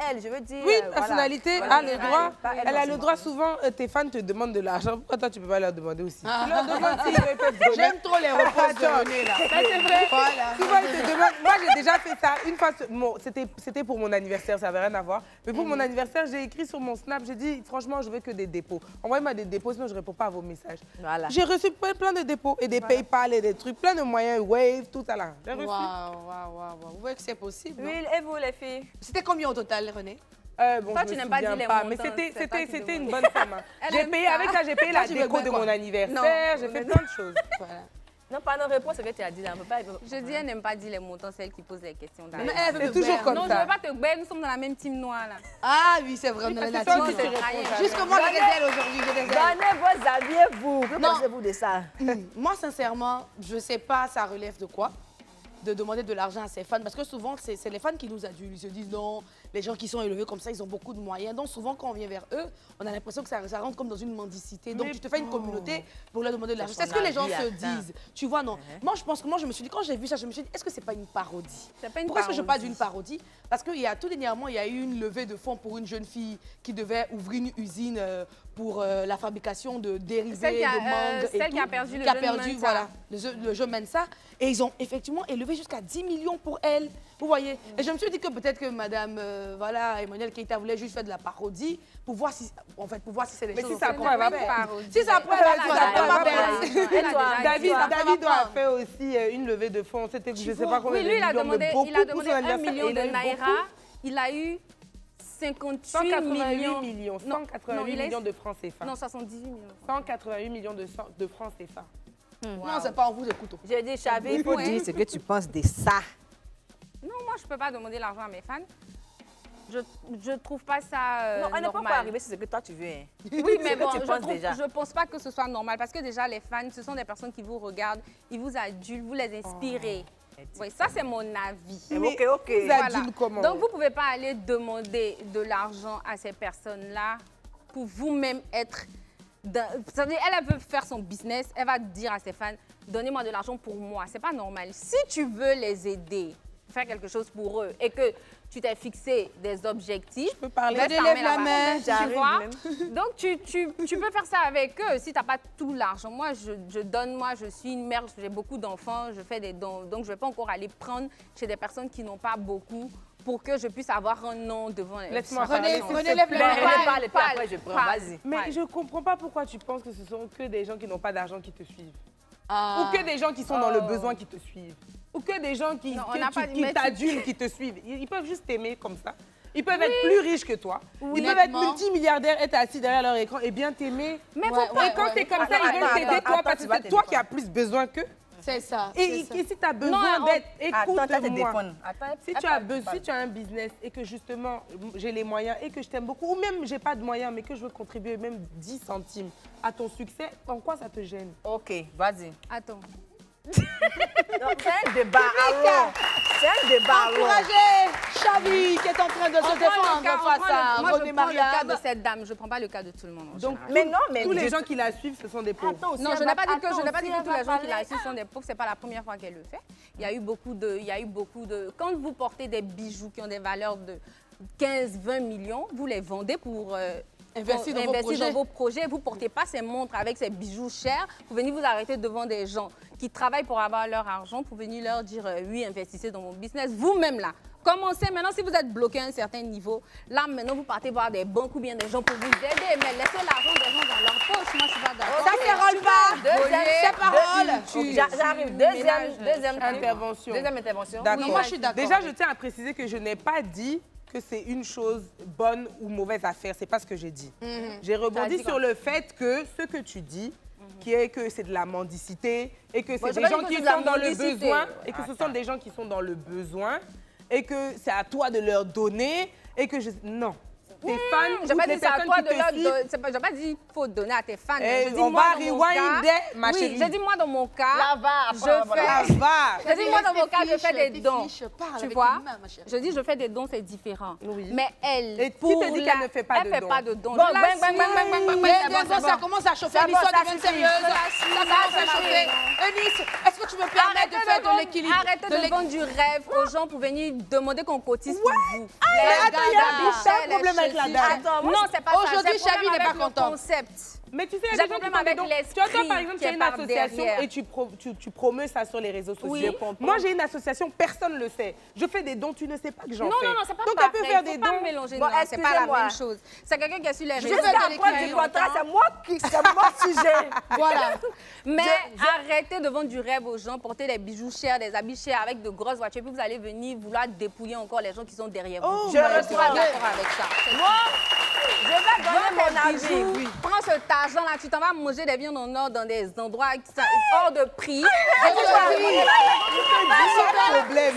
elle, je veux dire... Oui, personnalité a le droit, elle a le droit, souvent, tes fans te demandent de l'argent. Pourquoi toi, tu ne peux pas leur demander aussi? Tu leur demandes s'ils veulent te donner. J'aime trop les repas de René, là. C'est vrai. Voilà. Souvent, ils te demandent... Moi, j'ai déjà fait ça une fois, c'était pour mon anniversaire, ça n'avait rien à voir. Mais pour mon anniversaire, j'ai écrit sur mon Snap, j'ai dit, franchement, je veux que des dépôts. Envoyez-moi des dépôts, sinon je ne réponds pas à vos messages. Voilà. J'ai reçu plein de dépôts et des PayPal et des trucs, plein de moyens, Wave, tout ça là. J'ai reçu. Waouh. Vous voyez que c'est possible? Oui, et vous, les filles? C'était combien au total, René? Bon, toi, tu n'aimes pas dire les montants. Mais c'était une bonne somme. J'ai payé avec ça, j'ai payé la déco de mon anniversaire, j'ai fait plein de choses. Voilà. Non, pas nos réponses, ce que tu as dit là. Je dis, elle n'aime pas dire les montants, c'est elle qui pose les questions. C'est toujours comme ça. Non, je ne veux pas te baigner, nous sommes dans la même team noire là. Ah oui, c'est vrai, on est la team. Jusque moi, j'ai des ailes aujourd'hui, j'ai des ailes. Donnez vos avis, vous. Que pensez-vous de ça? Moi, sincèrement, je ne sais pas ça relève de quoi. de demander de l'argent à ses fans, parce que souvent, c'est les fans qui nous adulent. Ils se disent non, les gens qui sont élevés comme ça, ils ont beaucoup de moyens. Donc souvent, quand on vient vers eux, on a l'impression que ça rentre comme dans une mendicité. Donc tu te fais une communauté pour leur demander de l'argent. C'est ce que les gens se disent. Tu vois, non. Moi, je pense que moi, je me suis dit, quand j'ai vu ça, je me suis dit, est-ce que c'est pas une parodie? Pourquoi est-ce que je parle d'une parodie? Parce qu'il y a tout dernièrement, il y a eu une levée de fonds pour une jeune fille qui devait ouvrir une usine pour la fabrication de dérivés de mangue. Celle qui a perdu le jeu Mensa. Voilà, le jeu Mensa. Et ils ont effectivement élevé jusqu'à 10 millions pour elle. Vous voyez? Et je me suis dit que peut-être que Madame Emmanuelle Keïta voulait juste faire de la parodie pour voir si, c'est les choses. Mais si ça prend, elle va faire. Si ça prend, elle va faire. David a fait aussi une levée de fonds. C'était, je ne sais pas combien de millions, il a demandé 1 million de naira. Il a eu 188 millions de francs CFA. Non, 78 millions. 188 millions de francs CFA. Non, c'est pas en vous, écoute. J'ai dit, Chavi, il faut dire ce que tu penses de ça. Non, moi, je ne peux pas demander l'argent à mes fans. Je ne trouve pas ça non, elle normal. ne peut pas arriver, c'est ce que toi tu veux. Hein. Oui, mais bon, je ne pense pas que ce soit normal. Parce que déjà, les fans, ce sont des personnes qui vous regardent, ils vous adulent, vous les inspirez. Oui, ça, c'est mon avis. Mais ok. Voilà. Donc, vous ne pouvez pas aller demander de l'argent à ces personnes-là pour vous-même être... Elle veut faire son business, elle va dire à ses fans, donnez-moi de l'argent pour moi. C'est pas normal. Si tu veux les aider, faire quelque chose pour eux et que tu t'es fixé des objectifs, je peux parler, la main, tu vois. Donc, tu peux faire ça avec eux si tu n'as pas tout l'argent. Moi, je donne, moi, je suis une mère, j'ai beaucoup d'enfants, je fais des dons. Donc, je ne vais pas encore aller prendre chez des personnes qui n'ont pas beaucoup pour que je puisse avoir un nom devant les... Laisse-moi parler. Prenez les parle, après je prends, vas-y. Mais je ne comprends pas pourquoi tu penses que ce sont que des gens qui n'ont pas d'argent qui te suivent. Ou que des gens qui sont dans le besoin qui te suivent. Ou que des gens qui t'adulent, qui te suivent. Ils peuvent juste t'aimer comme ça. Ils peuvent être plus riches que toi. Ils peuvent être multimilliardaires, être assis derrière leur écran et bien t'aimer. Mais et quand c'est comme ça, ils veulent t'aider toi parce que c'est toi qui as plus besoin qu'eux. C'est ça. Et si tu as besoin d'aide, écoute-moi. Si tu as un business et que justement j'ai les moyens et que je t'aime beaucoup, ou même j'ai pas de moyens mais que je veux contribuer même 10 centimes à ton succès, en quoi ça te gêne? Ok, vas-y. Attends. C'est un débat long. C'est un débat long. Encouragez Chavi qui est en train de se défendre face à Moi, je René prends le cas Marianne. de cette dame. Je ne prends pas le cas de tout le monde. Donc, mais tous les gens qui la suivent, ce sont des pauvres. Non, je n'ai pas dit que tous les gens qui la suivent sont des pauvres. Ce n'est pas la première fois qu'elle le fait. Il y a eu beaucoup de... Quand vous portez des bijoux qui ont des valeurs de 15-20 millions, vous les vendez pour... Investir dans vos projets. Vous ne portez pas ces montres avec ces bijoux chers pour venir vous arrêter devant des gens qui travaillent pour avoir leur argent, pour venir leur dire oui, investissez dans mon business. Vous-même là, commencez maintenant, si vous êtes bloqué à un certain niveau, là maintenant vous partez voir des banques ou bien des gens pour vous aider, mais laissez l'argent des gens dans leur poche. Moi je suis pas d'accord. Ça parole pas. J'arrive. Deuxième intervention. D'accord. Moi je suis d'accord. Déjà, je tiens à préciser que je n'ai pas dit que c'est une chose bonne ou mauvaise à faire. C'est pas ce que j'ai dit. J'ai rebondi sur le fait que ce que tu dis, qui est que c'est de la mendicité et que c'est des gens qui sont dans le besoin et que ce sont des gens qui sont dans le besoin et que c'est à toi de leur donner et que non. Tes fans, je n'ai pas dit c'est à toi de leur donner. Je n'ai pas dit qu'il faut donner à tes fans. On va rewind, ma chérie. Oui, j'ai dit moi dans mon cas, là-bas, j'ai dit moi dans mon cas, je fais des dons. Tu vois, je dis je fais des dons, c'est différent. Mais elle, et qui te dit qu'elle ne fait pas de dons? Elle ne fait pas de dons. Ça commence à chauffer, l'histoire devient sérieuse. Ça commence à chauffer. Eunice, est-ce que tu me permets de faire de l'équilibre? Arrêtez de vendre du rêve aux gens pour venir demander qu'on cotise pour vous. Non, c'est pas ça. Aujourd'hui, Chavi n'est pas contente. Mais tu sais, il y a des gens qui font des dons. Tu vois, par exemple, tu as une association et tu promeus ça sur les réseaux sociaux. Oui. Moi, j'ai une association, personne ne le sait. Je fais des dons, tu ne sais pas que j'en fais. Non, c'est pas donc, pareil. elle peut faire des dons. Pas mélanger. Bon, c'est pas la même chose. C'est quelqu'un qui est sur les réseaux sociaux. C'est moi sujet. Voilà. Mais arrêtez de vendre du rêve aux gens, porter des bijoux chers, des habits chers avec de grosses voitures, puis vous allez venir vouloir dépouiller encore les gens qui sont derrière vous. Je ne suis pas d'accord avec ça. Moi, je vais donner mon avis. Prends cet argent-là, tu t'en vas manger des viandes en or dans des endroits qui sont hors de prix. problème.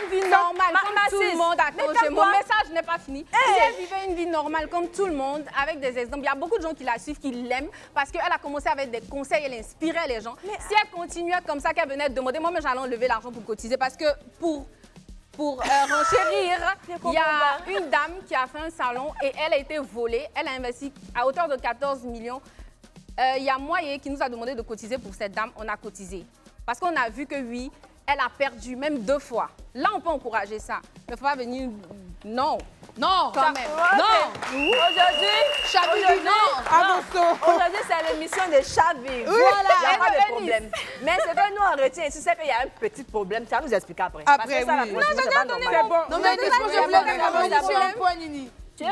Une vie normale, comme tout le monde a congé. Mon message n'est pas finie. Elle vivait une vie normale comme tout le monde, avec des exemples. Il y a beaucoup de gens qui la suivent, qui l'aiment, parce qu'elle a commencé avec des conseils, elle inspirait les gens. Si elle continuait comme ça, qu'elle venait demander, moi, j'allais enlever l'argent pour cotiser, parce que pour renchérir, il y a une dame qui a fait un salon et elle a été volée. Elle a investi à hauteur de 14 millions. Il y a Moyen qui nous a demandé de cotiser pour cette dame. On a cotisé. Parce qu'on a vu que oui, elle a perdu même 2 fois. Là, on peut encourager ça. Mais il ne faut pas venir... Non. Non, quand même. Non. Aujourd'hui, Chavi, non. Aujourd'hui, c'est l'émission de Chavi. Voilà. Il n'y a pas de problème. Mais c'est que nous, on retient ici, c'est qu'il y a un petit problème. Ça nous explique après. Après, ça, oui. non, j'ai déjà donné mon... Non, mais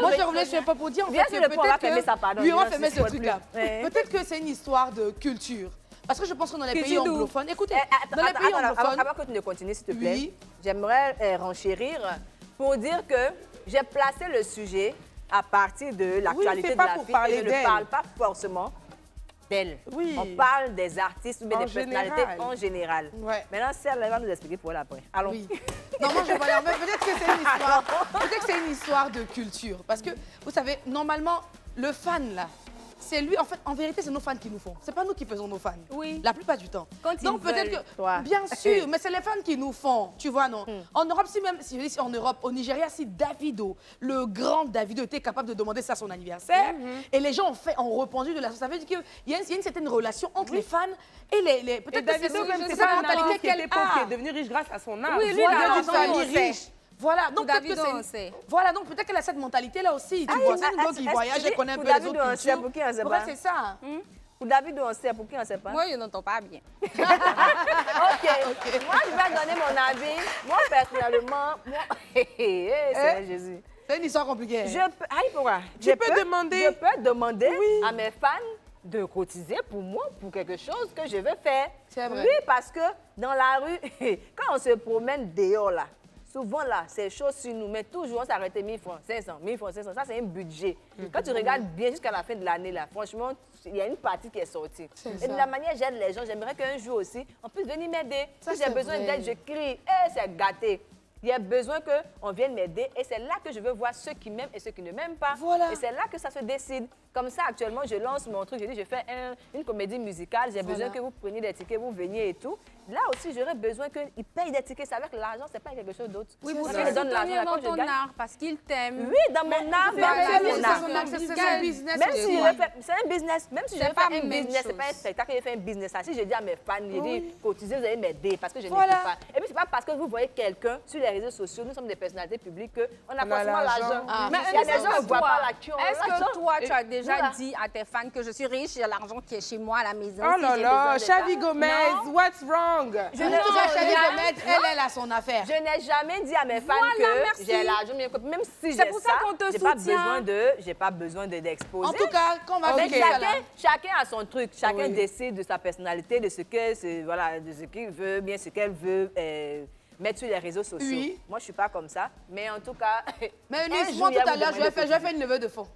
moi, je revenais sur un peu pour dire, en fait, peut-être que... Oui, on va fermer ce truc-là. Peut-être que c'est une histoire de culture. Parce que je pense que dans les pays anglophones... Écoutez, dans les pays anglophones... Avant que tu ne continues, s'il te plaît, j'aimerais renchérir pour dire que j'ai placé le sujet à partir de l'actualité de la fille. Et je ne parle pas forcément d'elle. Oui. On parle des artistes ou des personnalités en général. Ouais. Maintenant, celle elle va nous expliquer pour elle après. Allons. Oui. Non, moi, je vais pas dire, mais peut-être que c'est une histoire. Peut-être que c'est une histoire de culture. Parce que, vous savez, normalement, le fan, là, c'est lui, en fait, en vérité, c'est nos fans qui nous font. C'est pas nous qui faisons nos fans. Oui. La plupart du temps. Donc peut-être que, bien sûr, mais c'est les fans qui nous font, tu vois, non. En Europe, si en Europe, au Nigeria, si Davido, le grand Davido, était capable de demander ça à son anniversaire, et les gens ont répondu de la chose, ça veut dire qu'il y a une certaine relation entre les fans et les peut-être que c'est sa mentalité qu'elle a. Qui est devenu riche grâce à son art. Oui, lui, il a une famille riche. Voilà, donc peut-être qu'elle a cette mentalité-là aussi. Tu vois, c'est une autre qui voyage, elle connaît un peu les autres cultures. Pour qui on sait pas. C'est ça. Pour David, on sait, pour qui on ne sait pas. Moi, je n'entends pas bien. OK. Moi, je vais donner mon avis. Moi, personnellement, c'est Jésus. C'est une histoire compliquée. Je peux demander à mes fans de cotiser pour moi, pour quelque chose que je veux faire. C'est vrai. Oui, parce que dans la rue, quand on se promène dehors, là, souvent, là, ces choses sur nous, mais toujours, on s'arrête 1000 francs, 500, 1000 francs, 500. Ça, c'est un budget. Quand tu regardes bien jusqu'à la fin de l'année, là, franchement, il y a une partie qui est sortie. Et de la manière dont j'aide les gens, j'aimerais qu'un jour aussi, on puisse venir m'aider. Si j'ai besoin d'aide, je crie. C'est gâté. Il y a besoin qu'on vienne m'aider. Et c'est là que je veux voir ceux qui m'aiment et ceux qui ne m'aiment pas. Voilà. Et c'est là que ça se décide. Comme ça, actuellement, je lance mon truc. Je dis, je fais une comédie musicale. J'ai besoin que vous preniez des tickets, vous veniez et tout. Là aussi, j'aurais besoin qu'ils payent des tickets. C'est avec l'argent, c'est pas quelque chose d'autre. Oui, vous allez donner l'argent dans ton art parce qu'ils t'aiment. Oui, dans mon art. C'est un business. C'est un business. Même si je fais un business, c'est pas un spectacle, je fais un business. Si je dis à mes fans, je dis, cotisez, vous allez m'aider parce que je n'écoute pas. Et puis, c'est pas parce que vous voyez quelqu'un sur les réseaux sociaux, nous sommes des personnalités publiques, qu'on a forcément l'argent. Mais il y a des gens qui ne voient pas la qui ont l'argent. Est-ce que toi, tu as déjà dit à tes fans que je suis riche, j'ai l'argent qui est chez moi à la maison? Oh là là, Chavi Gomez, what's wrong? Elle a son affaire. Je n'ai jamais dit à mes fans que j'ai l'argent, même si j'ai ça, j'ai pas besoin d'exposer. En tout cas, quand on va chacun a son truc, chacun décide de sa personnalité, de ce qu'il veut, bien ce qu'elle veut mettre sur les réseaux sociaux. Oui. Moi, je suis pas comme ça, mais en tout cas... Mais moi, tout à l'heure, je vais faire une levée de fonds.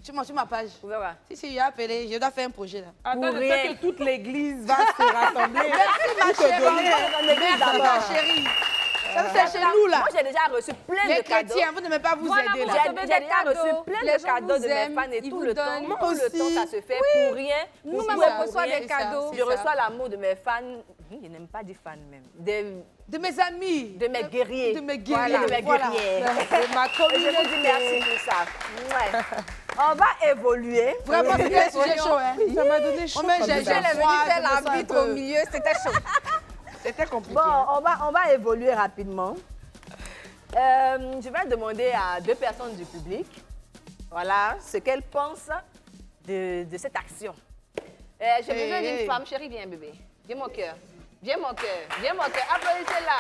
Tu m'as sur ma page. Vous verrez. Si, j'ai appelé, je dois faire un projet là. Attends, j'espère que toute l'église va se rassembler. Merci ma chérie. Merci ma chérie. Ça c'est chez nous là. Moi j'ai déjà reçu plein de cadeaux. Les chrétiens, vous ne m'aimez pas vous aider là. J'ai déjà reçu plein de cadeaux de mes fans et tout le temps. Tout le temps ça se fait pour rien. Nous-mêmes on reçoit des cadeaux. Je reçois l'amour de mes fans. Je n'aime pas dire fans même. De mes amis. De mes guerriers. De mes guerriers. De mes guerriers. De ma communauté. Je vous dis merci pour ça. On va évoluer. Vraiment, c'était un sujet chaud. Ça m'a donné chaud. J'ai venu faire l'arbitre au milieu, c'était chaud. C'était compliqué. Bon, on va évoluer rapidement. Je vais demander à 2 personnes du public, voilà, ce qu'elles pensent de cette action. J'ai besoin d'une femme. Chérie, viens, bébé. Viens, mon cœur. Viens, mon cœur. Viens, mon cœur. Applaudissez-la.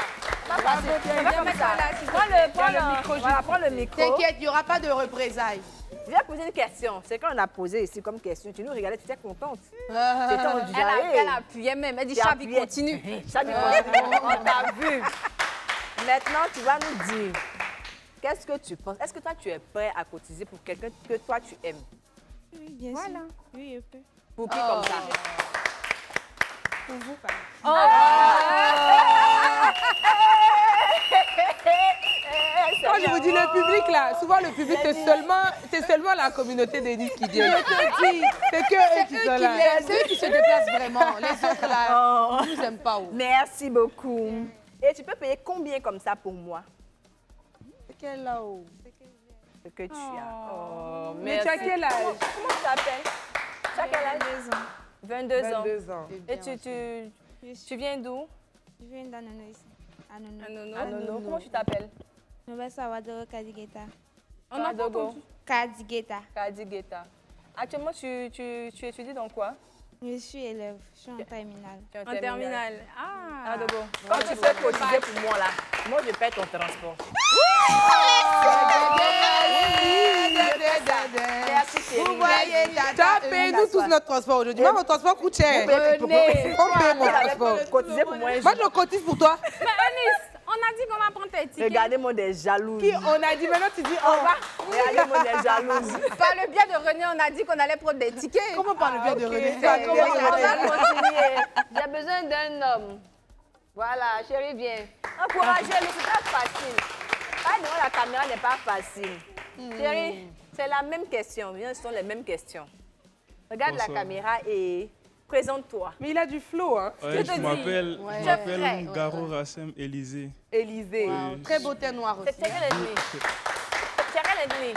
Prends le micro. T'inquiète, il n'y aura pas de représailles. Je vais poser une question. C'est qu'on a posé ici comme question. Tu nous regardais, tu étais contente. Elle appuyait même. Elle dit, Chavi, continue. Chavi, continue. On t'a vu. Maintenant, tu vas nous dire, qu'est-ce que tu penses? Est-ce que toi, tu es prêt à cotiser pour quelqu'un que toi, tu aimes? Oui, bien sûr. Voilà. Oui, je peux. Pour qui comme ça? Pour vous, par Quand je vous dis dis le public là, souvent le public c'est seulement la communauté des Nice qui vient. Je te dis, c'est que eux qui sont là. C'est eux qui se déplacent vraiment. Les autres là, ils nous aiment pas. Oh. Merci beaucoup. Et tu peux payer combien comme ça pour moi? C'est quel là-haut? Ce que tu as. Oh, mais tu as quel âge? Comment tu t'appelles? Tu as quel âge? 22 ans. 22 ans. Et tu viens d'où? Je viens d'Anono ici. Anono. Comment tu t'appelles? Je m'appelle Sawadoro Kadigeta. On a Dogo. Kadigeta. Kadigeta. Actuellement, tu étudies dans quoi? Je suis élève. Je suis en terminale. En terminale. Ah, Dogo. Quand tu peux cotiser pour moi, là, moi, je paie ton transport. Merci, chérie. Vous voyez, tu as payé nous tous notre transport aujourd'hui. Moi, mon transport coûte cher. On paye mon transport. Cotiser pour moi. Moi, je cotise pour toi. mais Eunice, on a dit qu'on va prendre tes tickets. Regardez-moi des jalouses. Qui on a dit, maintenant tu dis au revoir. Regardez-moi des jalouses. Par le biais de René, on a dit qu'on allait prendre des tickets. Comment par le biais de René? On va continuer. J'ai besoin d'un homme. Voilà, chérie, viens. Encouragez-le, c'est pas facile. Ah non, la caméra n'est pas facile. Chérie, c'est la même question. Ce sont les mêmes questions. Regarde la caméra et présente-toi. Mais il a du flow, hein. Ouais, je m'appelle Ngaro Rassem Élysée. Élysée. Wow, très beau teint noir aussi. C'est quel ennemi? C'est quel ennemi?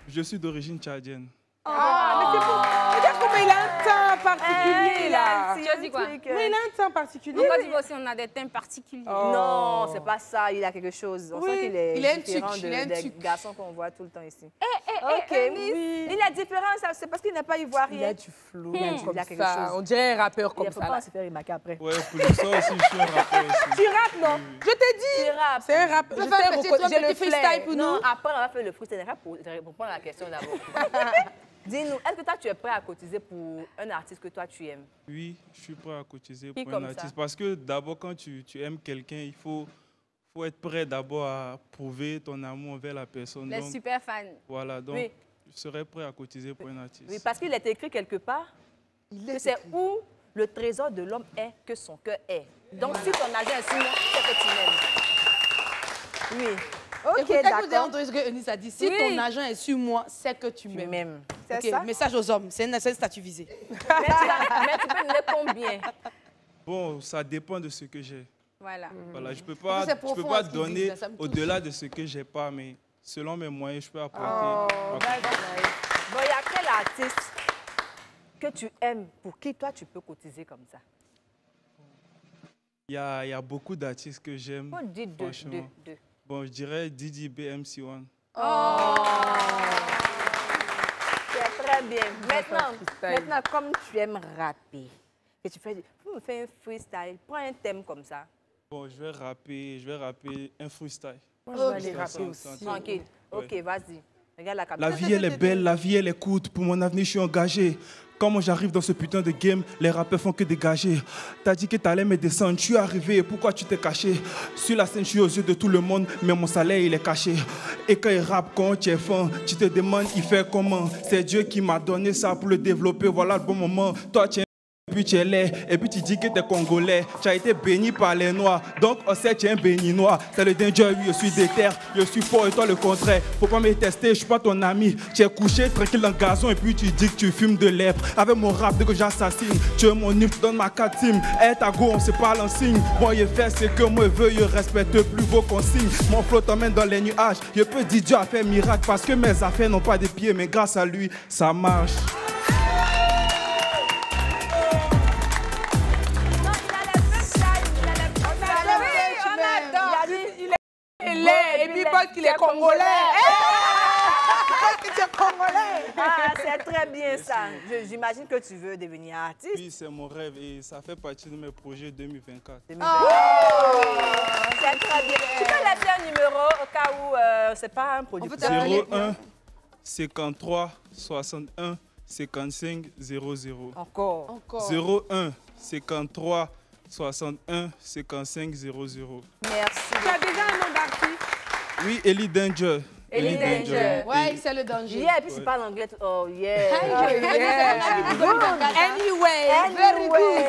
Je suis d'origine tchadienne. Ah, mais c'est pour... Regarde comment il a un teint particulier, là. Tu as dit quoi? Oui, il a un teint particulier. En Côte d'Ivoire aussi, on a des teints particuliers. Oh. Non, c'est pas ça. Il a quelque chose. On sent qu'il est différent des garçons qu'on voit tout le temps ici. Ok, oui. Il est différent, c'est parce qu'il n'est pas ivoirien. Il a du flow. Il a quelque chose. On dirait un rappeur comme Il ne faut ça. pas se faire remarquer après. Ouais, pour ça aussi, je suis un rappeur aussi. Tu rappes, non? Je t'ai dit. Tu rappes. C'est un rappeur. Tu peux faire un petit freestyle pour nous? Non, après, on va faire le freestyle. Pour répondre à la question d'abord. Dis-nous, est-ce que toi, tu es prêt à cotiser pour un artiste que toi, tu aimes? Oui, je suis prêt à cotiser Qui pour comme un artiste. ça? Parce que d'abord, quand tu aimes quelqu'un, il faut être prêt d'abord à prouver ton amour envers la personne. Les Donc, super fans. voilà, donc Oui. je serais prêt à cotiser pour un artiste. Oui, parce qu'il est écrit quelque part que c'est où le trésor de l'homme est que son cœur est. Donc, si ton argent est sur moi, c'est que tu m'aimes. Oui. Ok, d'accord. Vous avez entendu ce que Eunice a dit. Si ton argent est sur moi, c'est que tu m'aimes. C'est ça? Message aux hommes, c'est un statut visé. Mais tu peux me donner combien? Bon, ça dépend de ce que j'ai. Voilà. Voilà, je ne peux pas donner au-delà de ce que j'ai pas, mais selon mes moyens, je peux apporter. Bon, il y a quel artiste que tu aimes, pour qui toi tu peux cotiser comme ça? Il y a beaucoup d'artistes que j'aime. On dit deux. Bon, je dirais Didi BMC1. C'est très bien. Maintenant, comme tu aimes rapper, et tu me fais un freestyle, prends un thème comme ça. Bon, je vais rapper un freestyle. Moi, je vais aller rapper aussi. Tranquille. Ok, vas-y. Regarde la caméra. La vie, elle est belle, la vie, elle est courte. Pour mon avenir, je suis engagé. Comment j'arrive dans ce putain de game, les rappeurs font que dégager. T'as dit que t'allais me descendre, je suis arrivé, pourquoi tu t'es caché? Sur la scène, je suis aux yeux de tout le monde, mais mon salaire, il est caché. Et quand il rappe, quand tu es fan, tu te demandes, il fait comment? C'est Dieu qui m'a donné ça pour le développer, voilà le bon moment. Toi, tu es et puis tu es laid, et puis tu dis que tu es congolais. Tu as été béni par les noirs, donc on sait que tu es un béninois. C'est le danger, oui, je suis déter, je suis fort et toi le contraire. Faut pas me tester, je suis pas ton ami. Tu es couché tranquille dans le gazon et puis tu dis que tu fumes de lèvres. Avec mon rap, dès que j'assassine, tu es mon nif, tu donnes ma carte team. Hey, ta go, on se parle en signe. Moi, je fais ce que moi veux, je respecte plus vos consignes. Mon flot t'emmène dans les nuages. Je peux dire Dieu a fait miracle parce que mes affaires n'ont pas de pieds, mais grâce à lui, ça marche. Et puis il pense qu'il est congolais. Il pense que tu es congolais. Ah, c'est très bien ça. J'imagine que tu veux devenir artiste. Oui, c'est mon rêve et ça fait partie de mes projets 2024. C'est très bien. Tu peux laisser un numéro au cas où c'est pas un producteur. 01 53 61 55 00. Encore. 01 53 61 55 00. Merci. Tu as déjà un nom d'artiste? Oui, Ellie Danger. Ellie Danger. Ouais, c'est le danger. Yeah, et puis tu parles anglais. Oh, yeah. Anyway. Very good.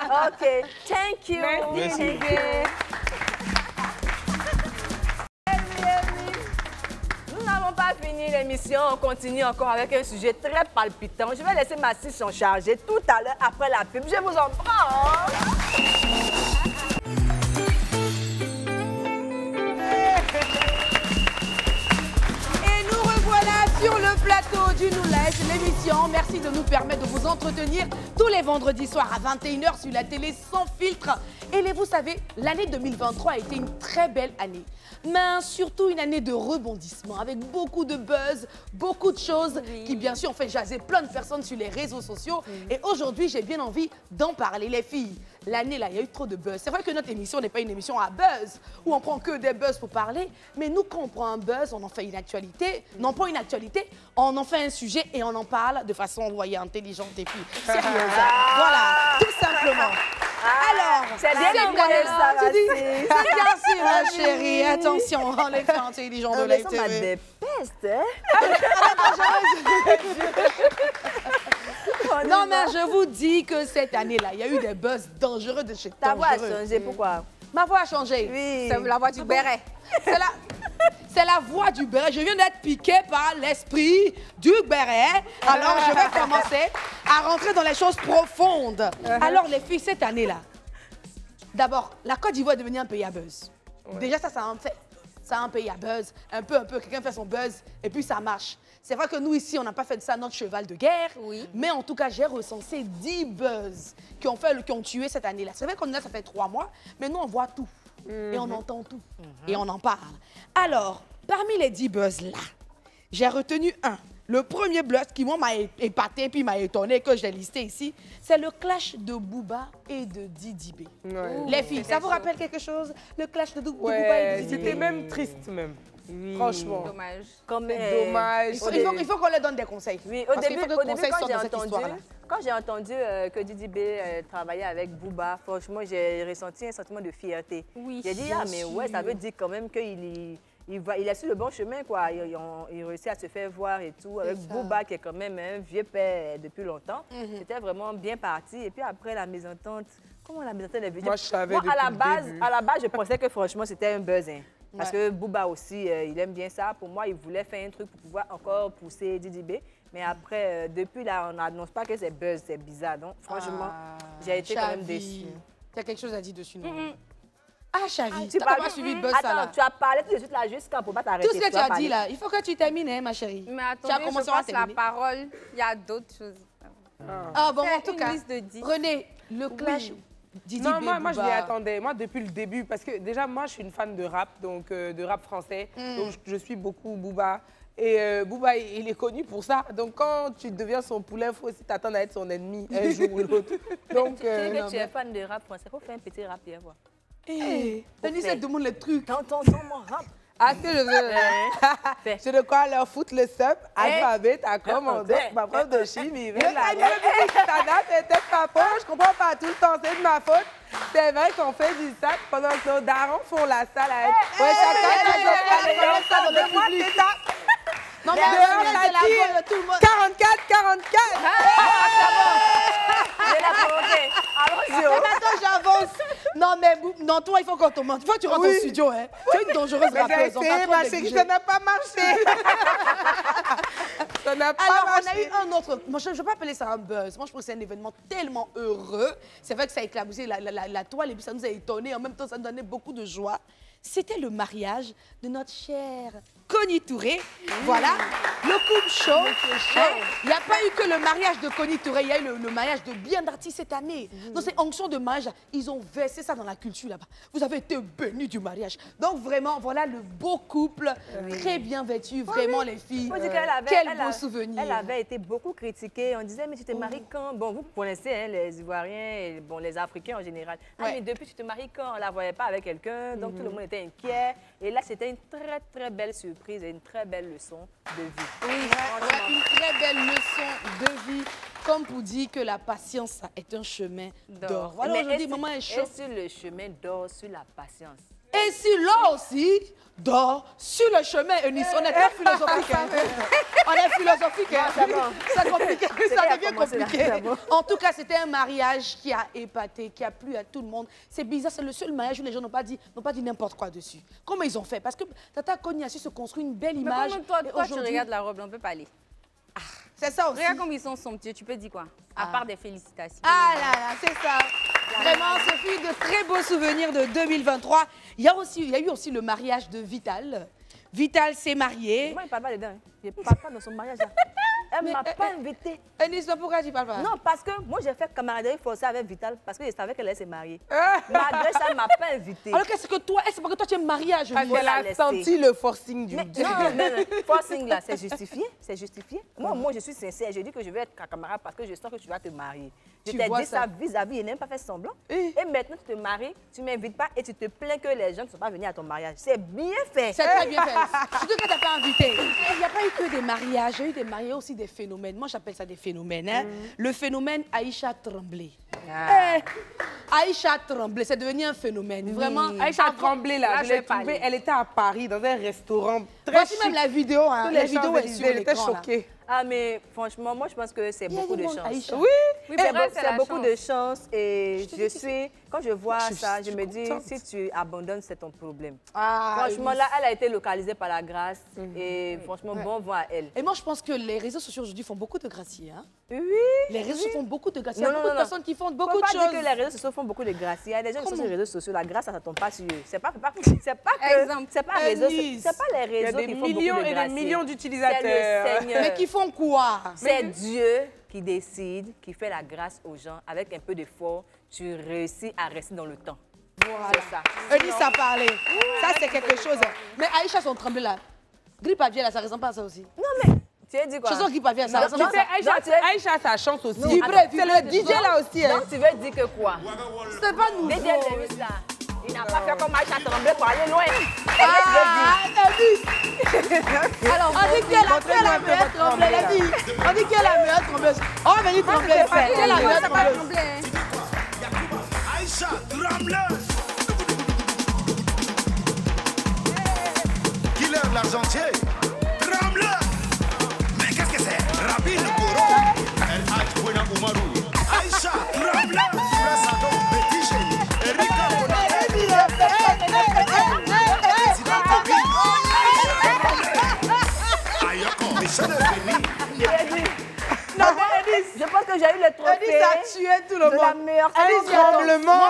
OK. Thank you. Merci. Thank you. fini l'émission, on continue encore avec un sujet très palpitant. Je vais laisser ma s'en charger tout à l'heure après la pub. Je vous en prends. Et nous revoilà sur le plateau du Noulège, l'émission. Merci de nous permettre de vous entretenir tous les vendredis soirs à 21h sur la télé sans filtre. Et vous savez, l'année 2023 a été une très belle année. Mais surtout une année de rebondissement avec beaucoup de buzz, beaucoup de choses qui bien sûr ont fait jaser plein de personnes sur les réseaux sociaux. Et aujourd'hui, j'ai bien envie d'en parler. Les filles, l'année là, il y a eu trop de buzz. C'est vrai que notre émission n'est pas une émission à buzz où on prend que des buzz pour parler. Mais nous, quand on prend un buzz, on en fait une actualité. Non pas une actualité, on en fait un sujet et on en parle de façon, vous voyez, intelligente et puis sérieuse. Voilà, tout simplement. Alors, c'est bien envoyé ça, tu dis, c'est bien sûr, ma chérie. Attention, on les fait intelligents de la TV. On a des pestes, hein? Non, mais je vous dis que cette année-là, il y a eu des buzz dangereux de chez dangereux. Ta voix a changé, pourquoi? Ma voix a changé. Oui. C'est la voix du béret. C'est la voix du béret. Je viens d'être piquée par l'esprit du béret. Alors, je vais commencer à rentrer dans les choses profondes. Alors, les filles, cette année-là, d'abord, la Côte d'Ivoire est devenue un pays à buzz. Déjà, ça a un fait. Ça a un pays à buzz. Un peu. Quelqu'un fait son buzz et puis ça marche. C'est vrai que nous, ici, on n'a pas fait de ça notre cheval de guerre. Oui. Mais en tout cas, j'ai recensé 10 buzz qui ont tué cette année-là. C'est vrai qu'on est là, ça fait 3 mois, mais nous, on voit tout. Et on entend tout. Et on en parle. Alors, parmi les 10 buzz-là, j'ai retenu un. Le premier buzz qui m'a épaté puis m'a étonné que j'ai listé ici, c'est le clash de Booba et de Didi B. Les filles, ça vous rappelle quelque chose? Le clash de Booba et de Didi B? C'était même triste même. Oui. Franchement. Dommage. Comme dommage. Il faut qu'on leur donne des conseils. Oui, au début quand j'ai entendu que Didi B travaillait avec Booba, franchement, j'ai ressenti un sentiment de fierté. Oui, j'ai dit, ah, mais ouais, ça veut dire quand même qu'il est sur le bon chemin, quoi. Il réussit à se faire voir et tout. Avec Booba, qui est quand même un vieux père depuis longtemps. C'était vraiment bien parti. Et puis après, la mésentente, comment la mésentente est venue? Moi, je savais depuis à la base, je début. pensais que franchement, c'était un buzz. Parce que Booba aussi, il aime bien ça. Pour moi, il voulait faire un truc pour pouvoir encore pousser Didi B. Mais après, depuis là, on n'annonce pas que c'est buzz, c'est bizarre. Donc, franchement, j'ai été quand même déçue. Tu as quelque chose à dire dessus, non? Ah, Chavi, tu n'as pas suivi le buzz, ça, là. Attends, tu as parlé tout de suite là, juste quand pour pas t'arrêter. Tout ce que tu as dit là, il faut que tu termines, hein, ma chérie. Mais attendez, je passe la parole. Il y a d'autres choses. Ah bon, en tout cas, liste de 10. René, le clash... Didi non, B, moi je Booba. m'y attendais. Moi, depuis le début, parce que déjà, moi, je suis une fan de rap, donc de rap français. Donc, je suis beaucoup Booba. Et Booba, il est connu pour ça. Donc, quand tu deviens son poulet, il faut aussi t'attendre à être son ennemi un jour ou l'autre. Donc, tu dis que tu es fan de rap français. Il faut faire un petit rap hier, voir. Denis, elle demande les trucs. T'entends mon rap. Ah, si je veux. Je de quoi leur foutre le sub, alphabet, à commander. Ma prof de chimie, il vient là. Ta date était pas pauvre, je comprends pas tout le temps, c'est de ma faute. C'est vrai qu'on fait du sac pendant que nos darons font la salle à être. Ouais, chacun de moi, c'est ça. Non, mais c'est la voix de tout le monde. 44. J'ai la volonté. Attends, j'avance. Non, mais non, toi, il faut qu'on te montre. Il faut que tu rentres au studio, hein. Tu es une dangereuse rappeuse. Ma chérie, ça n'a pas marché. Ça n'a pas marché. On a eu un autre. Moi, je ne vais pas appeler ça un buzz. Moi, je pense que c'est un événement tellement heureux. C'est vrai que ça a éclaboussé la toile et puis ça nous a étonnés. En même temps, ça nous donnait beaucoup de joie. C'était le mariage de notre chère Connie Touré. Voilà, le couple chaud. Il n'y a pas eu que le mariage de Connie Touré, il y a eu le mariage de bien d'artistes cette année. Donc, c'est onction de mariage. Ils ont versé ça dans la culture là-bas. Vous avez été bénis du mariage. Donc, vraiment, voilà le beau couple, très bien vêtu, vraiment, les filles. Quel beau souvenir. Elle avait été beaucoup critiquée. On disait, mais tu te maries quand? Bon, vous connaissez hein, les Ivoiriens et bon, les Africains en général. Ah, mais depuis, tu te maries quand? On ne la voyait pas avec quelqu'un, donc tout le monde était inquiet. Et là, c'était une très, très belle surprise et une très belle leçon de vie. Oui, une très belle leçon de vie. Comme pour dire que la patience ça est un chemin d'or. Voilà, aujourd'hui, maman est chaude. Et sur le chemin d'or, sur la patience, Et si là aussi, sur le chemin, Eunice, on est très philosophique. On est philosophique. C'est compliqué, ça devient compliqué. En tout cas, c'était un mariage qui a épaté, qui a plu à tout le monde. C'est bizarre, c'est le seul mariage où les gens n'ont pas dit n'importe quoi dessus. Comment ils ont fait? Parce que Tata Koni a su se construire une belle image. Mais toi, tu regardes la robe, on ne peut pas aller. C'est ça aussi. Regarde comme ils sont somptueux, tu peux dire quoi? À part des félicitations. Ah là là, c'est ça. Vraiment, ce fut de très beaux souvenirs de 2023. Il y a eu aussi le mariage de Vital. Vital s'est marié. Moi, il ne parle pas dedans. Il ne parle pas dans son mariage. Elle ne m'a pas invitée. Eunice, pourquoi tu ne parles pas? Non, parce que moi, j'ai fait camaraderie forcée avec Vital parce que je savais qu'elle allait se marier. Malgré ça, elle ne m'a pas invitée. Alors qu'est-ce que toi, est-ce que toi tu es mariée à Julie? Elle a senti le forcing du... Non, forcing là, c'est justifié. C'est justifié. Moi, je suis sincère. Je dis que je vais être ta camarade parce que je sens que tu vas te marier. Je t'ai dit ça vis-à-vis et n'aime pas fait semblant. Et maintenant, tu te maries, tu ne m'invites pas et tu te plains que les gens ne sont pas venus à ton mariage. C'est bien fait. C'est très bien fait. Surtout que tu n'as pas invité. Il n'y a pas eu que des mariages. Il y a eu des mariages aussi des phénomènes. Moi, j'appelle ça des phénomènes. Hein? Le phénomène Aïcha Tremblay. Aïcha Tremblay, c'est devenu un phénomène. Vraiment. Aïcha Tremblay, là, je l'ai trouvée. Elle était à Paris, dans un restaurant très Voici chic. même la vidéo. Hein. La vidéo est sur l'écran. Elle était l'écran. choquée. Ah, mais franchement, moi, je pense que c'est beaucoup de chance. Aïcha. Oui, c'est beaucoup de chance et quand je vois ça, je me dis, si tu abandonnes, c'est ton problème. Franchement, là, elle a été localisée par la grâce et franchement, bon vent à elle. Et moi, je pense que les réseaux sociaux aujourd'hui font beaucoup de graciers. Hein? Oui. Les réseaux sociaux font beaucoup de graciers. Il y a beaucoup de personnes qui font beaucoup de choses. Il ne faut pas dire que les réseaux sociaux font beaucoup de graciers. Il y a des gens qui sont sur les réseaux sociaux. La grâce, ça ne tombe pas sur eux. C'est pas les réseaux qui font beaucoup de graciers. Il y a des millions et des millions d'utilisateurs. Mais qui font quoi? C'est Dieu qui décide, qui fait la grâce aux gens. Avec un peu d'effort, tu réussis à rester dans le temps. Voilà. C'est ça. Eunice a parlé. Ça, c'est quelque chose. Mais Aïcha, son tremblé là. Grippe aviaire, là, ça ressemble pas à ça aussi. Non, mais tu as dit quoi? Je sens grippe aviaire, ça ressemble Tu à sais, ça. Aïcha a sa chance aussi. C'est le DJ là aussi. Donc, tu veux dire que quoi? C'est pas nouveau. DJ Lewis, là, il n'a pas fait comme Aïcha Tremblay pour aller loin. Alors, on dit qu'elle est la meilleure tremblée, la vie. On dit qu'elle est la meilleure trembleuse. On va venir trembler. Elle est la meilleure trembleuse. Aïcha Tremblay. Killer l'argentier. Tremblay. Mais qu'est-ce que c'est? Rabine Goro. El Hadj Bouena Oumarou. Aïcha Tremblay. Fressado Petit Génie. Erika Konaté. Ayoko. Michel Veni. Non, je pense que j'ai eu le trophée. Eunice a tué tout le monde. De la meilleure Tremblement,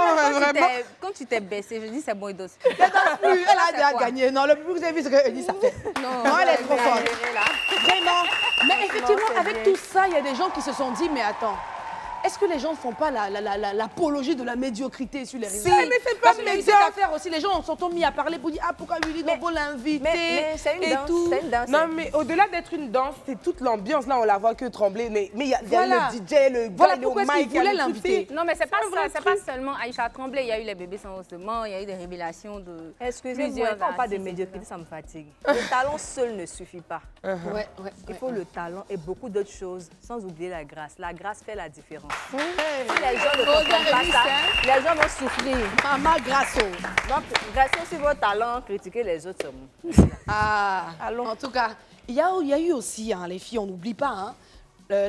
Quand tu t'es baissée, je dis c'est bon, il danse. Elle danse plus, elle a déjà gagné. Non, le plus que vous avez vu, c'est que Eunice a fait. Non, elle est trop forte. Vraiment. Mais effectivement, avec tout ça, il y a des gens qui se sont dit, mais attends, est-ce que les gens ne font pas l'apologie de la médiocrité sur les réseaux? Si, mais c'est pas cette affaire aussi, les gens sont mis à parler pour dire, ah, pourquoi Willy Dombo l'inviter? Mais c'est une danse, c'est une danse. Non, mais au-delà d'être une danse, c'est toute l'ambiance. Là, on la voit que trembler. Mais il y a Voilà. le DJ, le Voilà gars, pourquoi le est-ce mic, qu'ils voulaient l'inviter. Non, mais c'est pas ça, c'est pas seulement Aïcha Tremblay. Il y a eu les bébés sans ossements, il y a eu des révélations de. Excusez-moi, quand on parle de médiocrité, ça me fatigue. Le talent seul ne suffit pas. Il faut le talent et beaucoup d'autres choses, sans oublier la grâce. La grâce fait la différence. Si les gens ne comprennent pas ça, les gens vont souffrir. Maman Grasso. Donc, grâce sur vos talents, critiquez les autres. En tout cas, il y a eu aussi, hein, les filles, on n'oublie pas, hein,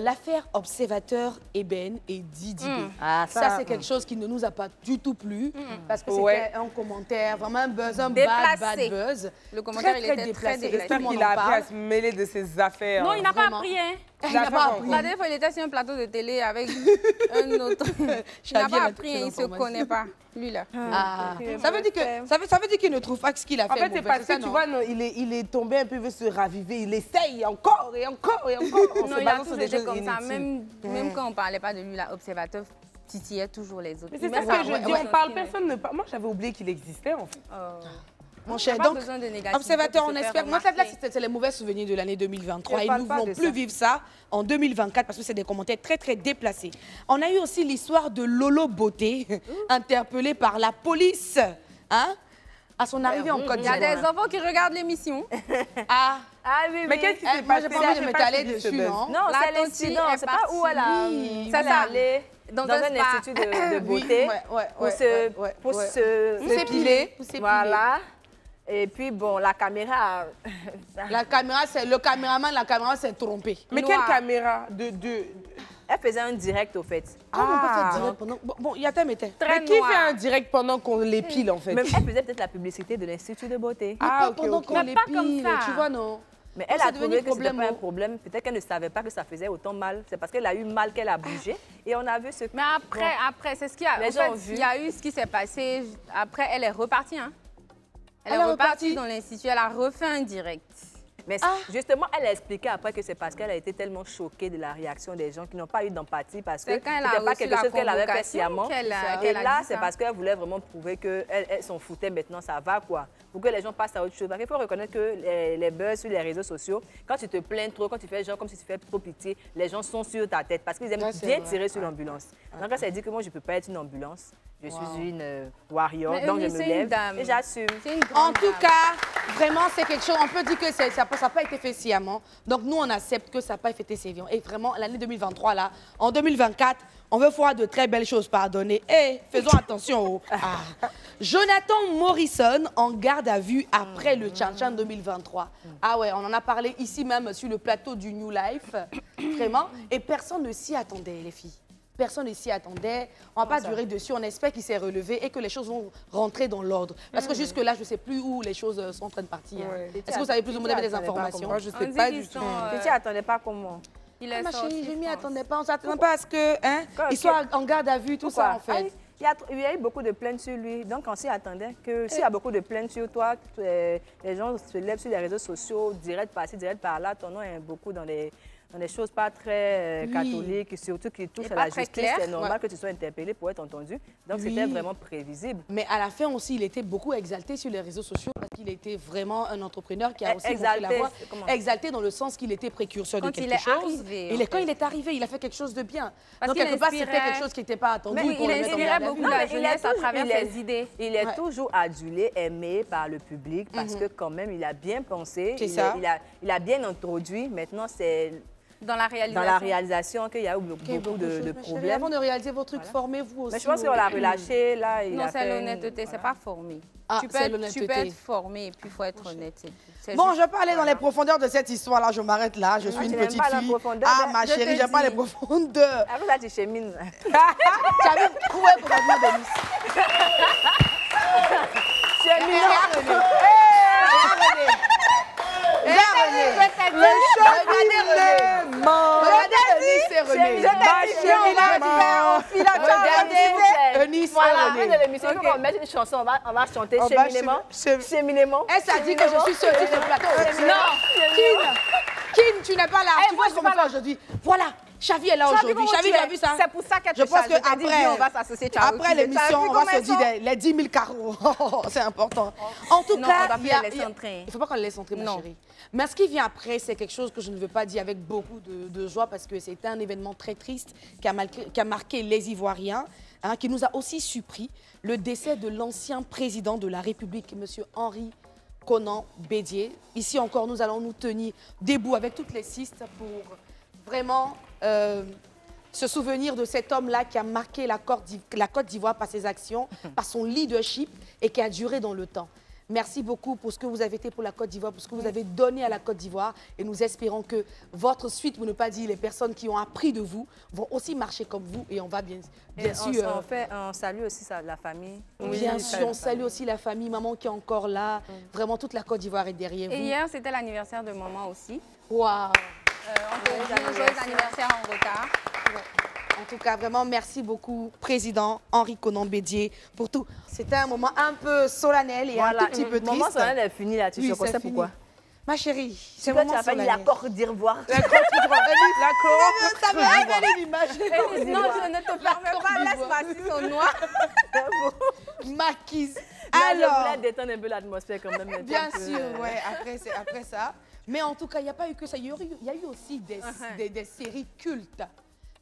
l'affaire observateur Eben et Didi B. Ça, c'est quelque chose qui ne nous a pas du tout plu, parce que c'était un commentaire, vraiment un buzz, un bad buzz. Le commentaire, il était très déplacé. J'espère qu'il a appris à se mêler de ses affaires. Non, il n'a pas appris, hein. Il n'a pas appris. La dernière fois, il était sur un plateau de télé avec un autre. Il n'a pas appris, il ne se connaît pas. Lui, là. Ça veut dire qu'il ne trouve pas ce qu'il a fait. En fait, c'est parce que, tu vois, non, il est tombé un peu, il veut se raviver. Il essaye encore et encore et encore. Non, il a toujours été comme ça. Même quand on ne parlait pas de lui, l'observateur titillait toujours les autres. Mais c'est ça que je dis, on parle, personne ne parle. Moi, j'avais oublié qu'il existait, en fait. Mon cher, donc, observateur, on espère. Moi, là, c'est les mauvais souvenirs de l'année 2023. Et nous ne voulons plus vivre ça en 2024 parce que c'est des commentaires très, très déplacés. On a eu aussi l'histoire de Lolo Beauté, interpellée par la police. Hein? À son arrivée en Côte d'Ivoire. Il y a des enfants qui regardent l'émission. Oui, mais qu'est-ce qui s'est passé? Moi, j'ai pas envie de m'étaler dessus, non? Non, c'est l'incident. C'est pas où elle a... C'est ça. dans un institut de beauté pour s'épiler. Voilà. Et puis, bon, la caméra... La caméra, c'est le caméraman, la caméra s'est trompée. Mais quelle caméra Elle faisait un direct, au fait. Comment on peut faire direct pendant... Bon, Yatem était. Mais qui fait un direct pendant qu'on l'épile, en fait? Même elle faisait peut-être la publicité de l'Institut de beauté. Ah, pendant qu'on l'épile, tu vois, non? Mais elle a trouvé que c'était pas un problème. Peut-être qu'elle ne savait pas que ça faisait autant mal. C'est parce qu'elle a eu mal qu'elle a bougé. Et on a vu ce... Mais après, c'est ce qu'il y a. En fait, il y a eu ce qui s'est passé. Après, elle est repartie, hein. Elle est repartie dans l'institut. Elle a refait un direct. Mais justement, elle a expliqué après que c'est parce qu'elle a été tellement choquée de la réaction des gens qui n'ont pas eu d'empathie parce que c'était pas quelque chose qu'elle avait fait sciemment. Et là, c'est parce qu'elle voulait vraiment prouver qu'elle s'en foutait maintenant, ça va quoi. Pour que les gens passent à autre chose. Parce qu'il faut reconnaître que les buzz sur les réseaux sociaux, quand tu te plains trop, quand tu fais genre comme si tu fais trop pitié, les gens sont sur ta tête parce qu'ils aiment bien tirer sur l'ambulance. Donc elle s'est dit que moi, je ne peux pas être une ambulance. Je suis une warrior, donc je me lève et j'assume. En tout cas, vraiment, c'est quelque chose, on peut dire que ça n'a pas été fait sciemment. Donc nous, on accepte que ça n'a pas été sciemment. Et vraiment, l'année 2023, là, en 2024, on veut voir de très belles choses, pardonnez. Et faisons attention. Jonathan Morrison en garde à vue après le Tchan-Tchan 2023. Ah ouais, on en a parlé ici même sur le plateau du New Life. Vraiment. Et personne ne s'y attendait, les filles. Personne ne s'y attendait. On ne va pas durer dessus. On espère qu'il s'est relevé et que les choses vont rentrer dans l'ordre. Parce que jusque-là, je ne sais plus où les choses sont en train de partir. Est-ce que vous savez plus ou moins des informations? Moi, je ne sais pas du tout. Tu t'y attendais pas comment? Ma chérie, je ne m'y attendais pas. On ne s'attendait pas à ce qu'il soit en garde à vue, tout ça, en fait. Il y a eu beaucoup de plaintes sur lui. Donc, on s'y attendait que s'il y a beaucoup de plaintes sur toi, les gens se lèvent sur les réseaux sociaux, direct par-ci, direct par-là. Ton nom est beaucoup dans des choses pas très catholiques, surtout qui touchent à la justice. C'est normal que tu sois interpellé pour être entendu. Donc, c'était vraiment prévisible. Mais à la fin aussi, il était beaucoup exalté sur les réseaux sociaux parce qu'il était vraiment un entrepreneur qui a aussi montré la voie. Exalté dans le sens qu'il était précurseur de quelque chose. Et quand il est arrivé, il a fait quelque chose de bien. Donc, quelque part, c'était quelque chose qui n'était pas attendu. Il inspirait beaucoup la jeunesse à travers ses idées. Il est toujours adulé, aimé par le public parce que quand même, il a bien pensé. Il a bien introduit. Maintenant, c'est... Dans la réalisation qu'il y a eu beaucoup de problèmes. Avant de réaliser vos trucs, formez-vous aussi. Mais je pense qu'on l'a relâché, là. Non, c'est l'honnêteté, c'est pas formé. Tu peux être formé et puis il faut être honnête. Bon, je ne vais pas aller dans les profondeurs de cette histoire-là, je m'arrête là. Je suis une petite fille. Ah, ma chérie, j'aime pas les profondeurs. Après, là, tu chemines. Tu as vu trouver pour revenir de Nice. Cheminant. Le cheminement. Regardez, c'est René. Voilà, fin de l'émission, on va mettre une chanson, on va chanter cheminement. Elle s'est dit que je suis sur le plateau. Non, Kin, tu n'es pas là. Tu vois ce qu'on va faire aujourd'hui. Voilà. Chavi est là aujourd'hui. Chavi, tu as vu ça? C'est pour ça qu'elle te Je pense qu'après après l'émission, on va se dire les 10 000 carreaux. C'est important. En tout cas, il ne faut pas qu'on le laisse entrer, ma chérie. Mais ce qui vient après, c'est quelque chose que je ne veux pas dire avec beaucoup de joie parce que c'était un événement très triste qui a marqué les Ivoiriens, qui nous a aussi surpris. Le décès de l'ancien président de la République, M. Henri Konan Bédié. Ici encore, nous allons nous tenir debout avec toutes les sistes pour vraiment se souvenir de cet homme-là qui a marqué la Côte d'Ivoire par ses actions, par son leadership et qui a duré dans le temps. Merci beaucoup pour ce que vous avez été pour la Côte d'Ivoire, pour ce que vous avez donné à la Côte d'Ivoire. Et nous espérons que votre suite, pour ne pas dire les personnes qui ont appris de vous, vont aussi marcher comme vous. Et on va bien sûr... On salue aussi la famille. Bien sûr, on salue aussi la famille, maman qui est encore là. Vraiment, toute la Côte d'Ivoire est derrière vous. Et hier, c'était l'anniversaire de maman aussi. Waouh! On peut dire joyeux anniversaire en retard. En tout cas, vraiment, merci beaucoup, Président Henri Konan Bédié, pour tout. C'était un moment un peu solennel et un tout petit peu triste. Le moment solennel est fini là, tu sais pourquoi? Ma chérie, c'est un moment solennel. Tu as fait l'accord d'Ivoire. L'accord ça me rappelle l'image. Non, je ne te permets pas, laisse passer son noir. Maquise. Alors, je voulais détendre un peu l'atmosphère quand même. Bien sûr, ouais, après ça. Mais en tout cas, il n'y a pas eu que ça. Il y a eu aussi des séries cultes.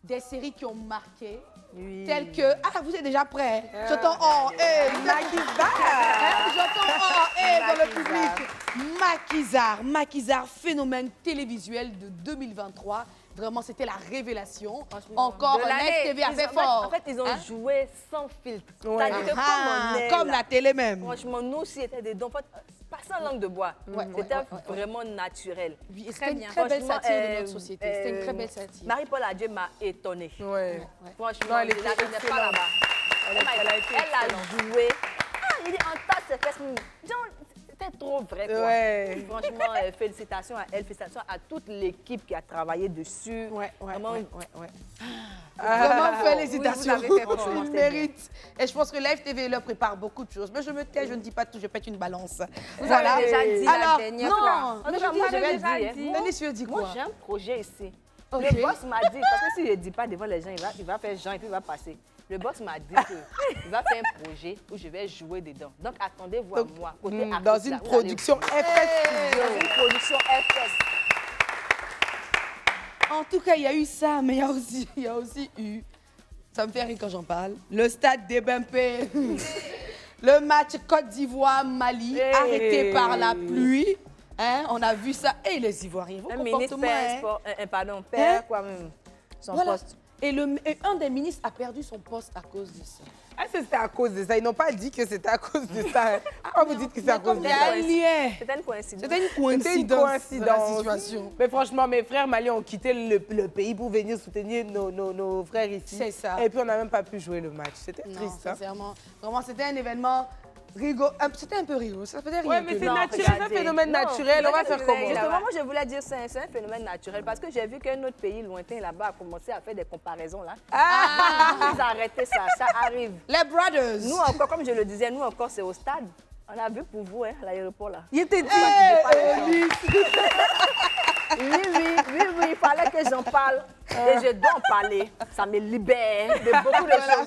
Des séries qui ont marqué, telles que... Ah, vous êtes déjà prêts? J'entends « Oh, hey !» J'entends « Oh, hey !» dans le public. Maquisard, phénomène télévisuel de 2023. Vraiment, c'était la révélation. Encore, Live TV a fait fort. En fait, ils ont joué sans filtre. Ouais. Comme la télé même. Franchement, nous aussi, c'était des dons. Pas sans langue de bois. C'était vraiment naturel. C'était une très belle satire de notre société. C'était une très belle satire. Marie-Paul Adieu m'a étonnée. Franchement, elle je la connais pas là-bas. Elle a joué. Ah, il dit en tas, c'est fait. C'était trop vrai, quoi. Ouais. Franchement, félicitations à elle, félicitations à toute l'équipe qui a travaillé dessus. Vraiment, vraiment félicitations. Oui, vous avez fait fort. Il mérite. Et je pense que Live TV leur prépare beaucoup de choses. Mais je me tais, je ne dis pas tout, je pète une balance. Vous avez déjà dit la dernière fois. Non, mais je vais dire. Denis, tu dis quoi? Moi, j'ai un projet ici. Le boss m'a dit, parce que si je ne dis pas devant les gens, il va faire genre et puis il va passer. Le boss m'a dit qu'il va faire un projet où je vais jouer dedans. Donc, attendez-vous à moi. Côté dans une production FS. Dans une production FS. En tout cas, il y a eu ça, mais il y a aussi eu, ça me fait rire quand j'en parle, le stade d'Ebempe. Le match Côte d'Ivoire-Mali, arrêté par la pluie. Hein, on a vu ça. Et les Ivoiriens, vos comportements. Perd quoi même son poste. Et un des ministres a perdu son poste à cause de ça. Ah, c'était à cause de ça. Ils n'ont pas dit que c'était à cause de ça. Pourquoi vous dites que c'est à cause de ça? C'était une coïncidence. C'était une coïncidence de la situation. Mais franchement, mes frères maliens ont quitté le pays pour venir soutenir nos frères ici. C'est ça. Et puis, on n'a même pas pu jouer le match. C'était triste. Sincèrement. Vraiment, c'était un événement c'était un peu rigolo. Ça faisait rien. Ouais, mais c'est naturel, c'est un phénomène naturel. On va faire comment? Justement, moi, je voulais dire c'est un phénomène naturel parce que j'ai vu qu'un autre pays lointain là-bas a commencé à faire des comparaisons là. Ils ont arrêté ça, ça arrive. Les brothers. Nous encore, comme je le disais, nous encore, c'est au stade. On a vu pour vous, hein, à l'aéroport là. Il était dit. Oui, il fallait que j'en parle. Et je dois en parler. Ça me libère de beaucoup de choses.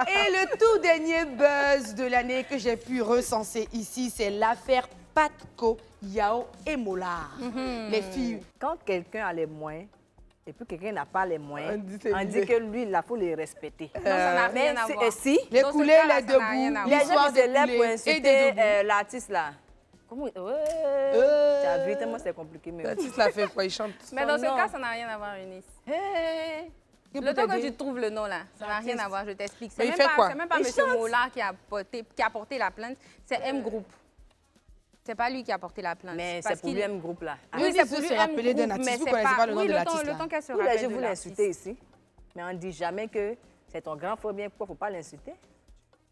Et le tout dernier buzz de l'année que j'ai pu recenser ici, c'est l'affaire Patco, Yao et Molar. Les filles. Quand quelqu'un a les moyens, et puis quelqu'un n'a pas les moyens, on dit que lui, il faut les respecter. Non, ça n'a rien à voir. Et si les coulées, les debout, les gens qui se lèvent pour insulter l'artiste là. Comment... Tu as vu, tellement c'est compliqué. L'artiste l'a fait quoi? Il chante. Mais dans ce cas, ça n'a rien à voir, Eunice. Le temps que tu trouves le nom là, ça n'a rien à voir, je t'explique. C'est même pas M. Mola qui a porté la plainte, c'est M Group. C'est pas lui qui a porté la plainte. Mais c'est pour lui M Group là. Oui, c'est pour se rappeler d'un artiste. Vous ne connaissez pas le nom de l'artiste là. Le temps qu'elle se rappelle de je vous l'insulter ici. Mais on ne dit jamais que c'est ton grand frère bien. Pourquoi il ne faut pas l'insulter?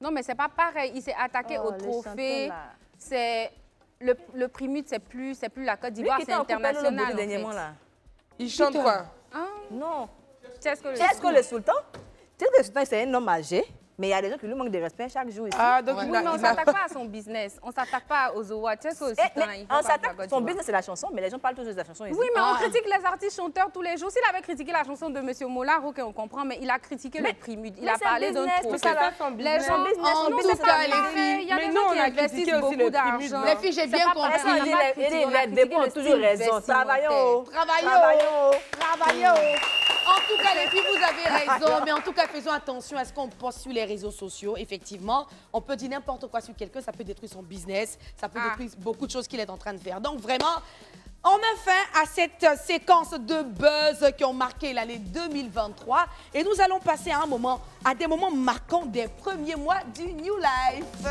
Non, mais c'est pas pareil. Il s'est attaqué au trophée. C'est... Le Primute, c'est plus la Côte d'Ivoire, c'est international. Dernièrement, là. Il chante quoi? Non. Tchesco le Sultan. Tchesco le Sultan, c'est un homme âgé, mais il y a des gens qui lui manquent de respect chaque jour ici. Donc oui, mais on ne s'attaque pas à son business. On ne s'attaque pas aux Owa. Tchesco le Sultan, il faut pas. Son business, c'est la chanson, mais les gens parlent toujours de la chanson ici. Oui, mais on critique les artistes chanteurs tous les jours. S'il avait critiqué la chanson de M. Molar, ok, on comprend, mais il a critiqué le Primute. Il a parlé d'un trophée. Les gens, en tout cas, les filles. Il y a des gens qui investissent beaucoup d'argent. Les filles, j'ai bien compris. Les débats ont toujours raison. Travaillons. En tout cas, les filles, vous avez raison. Mais en tout cas, faisons attention à ce qu'on poste sur les réseaux sociaux. Effectivement, on peut dire n'importe quoi sur quelqu'un. Ça peut détruire son business. Ça peut détruire beaucoup de choses qu'il est en train de faire. Donc, vraiment, on met fin à cette séquence de buzz qui ont marqué l'année 2023. Et nous allons passer à des moments marquants des premiers mois du New Life.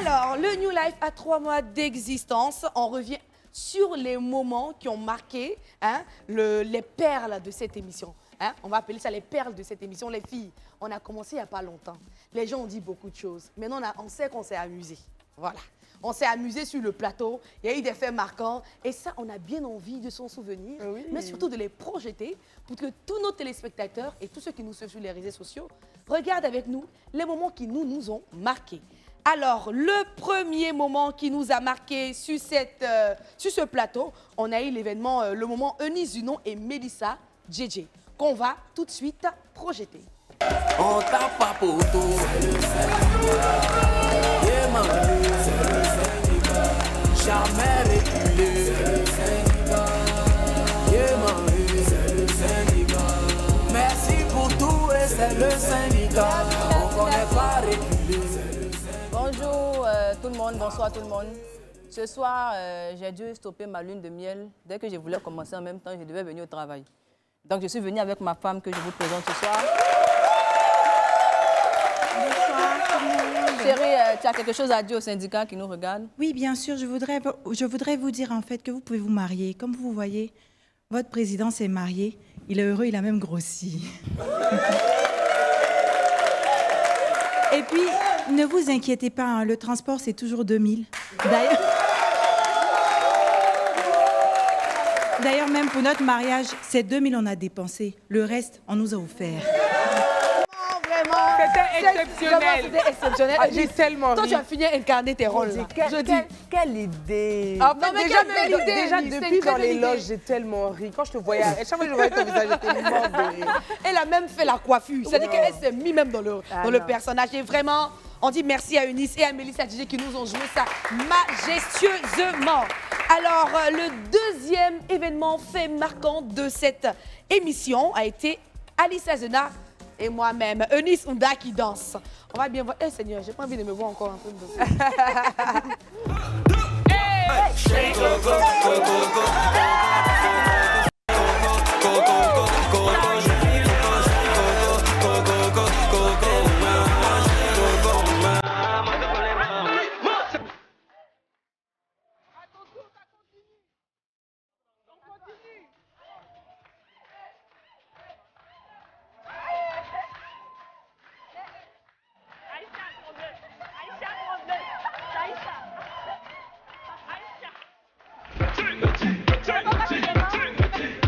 Alors, le New Life a 3 mois d'existence. On revient sur les moments qui ont marqué les perles de cette émission. On va appeler ça les perles de cette émission. Les filles, on a commencé il n'y a pas longtemps. Les gens ont dit beaucoup de choses. Maintenant, on sait qu'on s'est amusé. Voilà. On s'est amusé sur le plateau. Il y a eu des faits marquants. Et ça, on a bien envie de s'en souvenir, mais surtout de les projeter pour que tous nos téléspectateurs et tous ceux qui nous suivent sur les réseaux sociaux regardent avec nous les moments qui nous ont marqués. Alors, le premier moment qui nous a marqué sur ce plateau, on a eu l'événement, le moment Eunice Zunon et Mélissa JJ, qu'on va tout de suite projeter. On tape pas pour tout. Jamais reculé. Merci pour tout et c'est le syndicat, on connaît pas reculer. Bonjour tout le monde, bonsoir tout le monde. Ce soir, j'ai dû stopper ma lune de miel. Dès que je voulais commencer en même temps, je devais venir au travail. Donc je suis venue avec ma femme que je vous présente ce soir. Chérie, tu as quelque chose à dire au syndicat qui nous regarde? Oui, bien sûr. Je voudrais vous dire en fait que vous pouvez vous marier. Comme vous voyez, votre président s'est marié. Il est heureux, il a même grossi. Et puis, ne vous inquiétez pas, hein, le transport, c'est toujours 2000. D'ailleurs, même pour notre mariage, c'est 2000 on a dépensé. Le reste, on nous a offert. C'était exceptionnel. C'était exceptionnel. Ah, j'ai tellement ri. Toi, tu as fini incarner tes rôles. Quelle idée. En fait, déjà depuis dans les loges, j'ai tellement ri. Quand je te voyais, chaque fois que je voyais ton visage, j'étais morte de rire. Elle a même fait la coiffure. C'est-à-dire qu'elle s'est mise même dans le personnage. Et vraiment, on dit merci à Eunice et à Mélissa Djidji qui nous ont joué ça majestueusement. Alors, le deuxième événement fait marquant de cette émission a été Alice Azena et moi-même, Eunice Ounda qui danse. On va bien voir. Eh Seigneur, j'ai pas envie de me voir encore un peu de danser.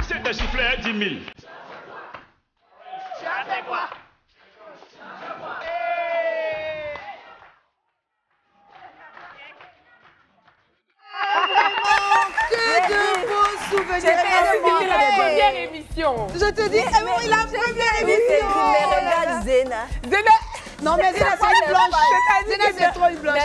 C'est un chifflet à 10 000. C'était la première émission. Je te dis, oui, la première émission. Mais regarde Zena. Non, mais Zena, c'est une blanche. Zena, c'est trop une blanche.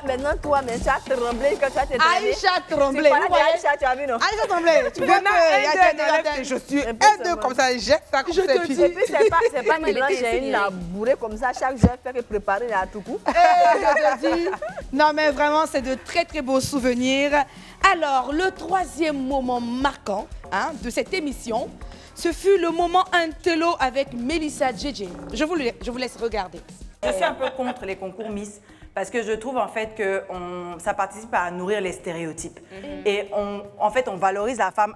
Maintenant, toi, tu as tremblé quand tu as été Aïcha tremblé. Aïcha, tu as vu, non? Aïcha tremblé. Tu vois que je suis un, deux, comme ça, jette ça comme ça. Et puis, c'est pas une blanche, j'ai une labourée comme ça. Chaque jour, elle fait que préparer à tout coup. Je te dis. Non, mais vraiment, c'est de très, très beaux souvenirs. Alors, le troisième moment marquant de cette émission, ce fut le moment intello avec Mélissa Djidji. Je vous laisse regarder. Je suis un peu contre les concours Miss parce que je trouve en fait que ça participe à nourrir les stéréotypes. Et en fait, on valorise la femme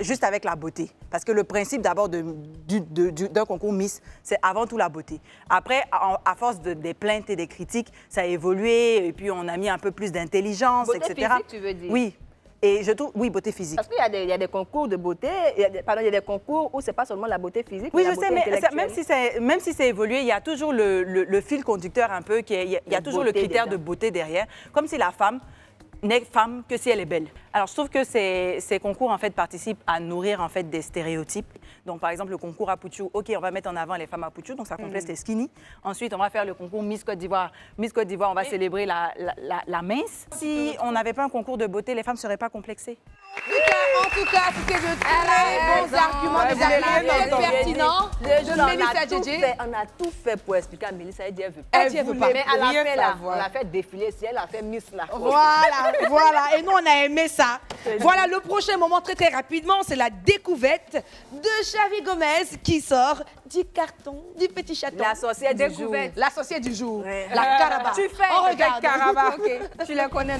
juste avec la beauté. Parce que le principe d'abord d'un concours Miss, c'est avant tout la beauté. Après, à force des plaintes et des critiques, ça a évolué et puis on a mis un peu plus d'intelligence, etc. Beauté physique, tu veux dire? Oui. Et je trouve, oui, beauté physique. Parce qu'il y a des concours de beauté, il y a des concours où c'est pas seulement la beauté physique, oui, mais je la sais, beauté mais même si c'est évolué, il y a toujours le fil conducteur un peu, il y a toujours le critère de beauté derrière, comme si la femme n'est femme que si elle est belle. Alors, je trouve que ces concours, en fait, participent à nourrir, en fait, des stéréotypes. Donc, par exemple, le concours Apouchou, OK, on va mettre en avant les femmes Apouchou, donc ça complète les skinny. Ensuite, on va faire le concours Miss Côte d'Ivoire. Miss Côte d'Ivoire, on va célébrer la mince. Si on n'avait pas un concours de beauté, les femmes ne seraient pas complexées. En tout cas, c'était de très bons arguments, des arguments très pertinents de Mélissa Djidji. On a tout fait pour expliquer à Mélissa, elle dit elle veut pas. Mais elle a fait là, on l'a fait défiler, si elle a fait Miss là. Voilà. Et nous, on a aimé ça. Voilà, le prochain moment, très très rapidement, c'est la découverte de Xavi Gomez qui sort du carton du petit château. La sorcière du jour. La sorcière du jour. La Caraba. Tu fais on regarde. Caraba. OK, tu la connais.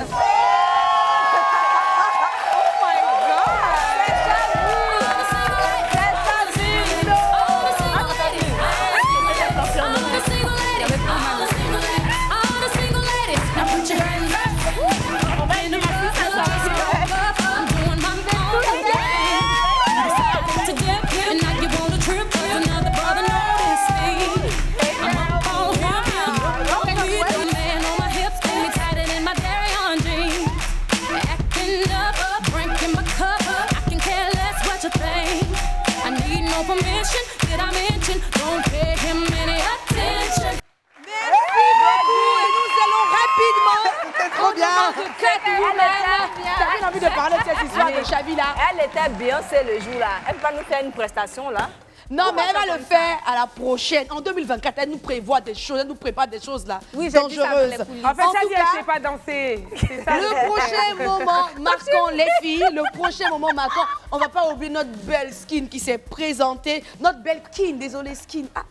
Envie de parler de cette histoire de Xavi là. Elle était Beyoncé le jour là. Elle va nous faire une prestation là. Non, mais elle va le faire à la prochaine. En 2024, elle nous prévoit des choses, elle nous prépare des choses là, dangereuses. En fait, ça dit, elle ne sait pas danser. Le prochain moment marquant, les filles, le prochain moment marquant, on ne va pas oublier notre belle Skin qui s'est présentée. Notre belle Kin, désolée Skin. Ah,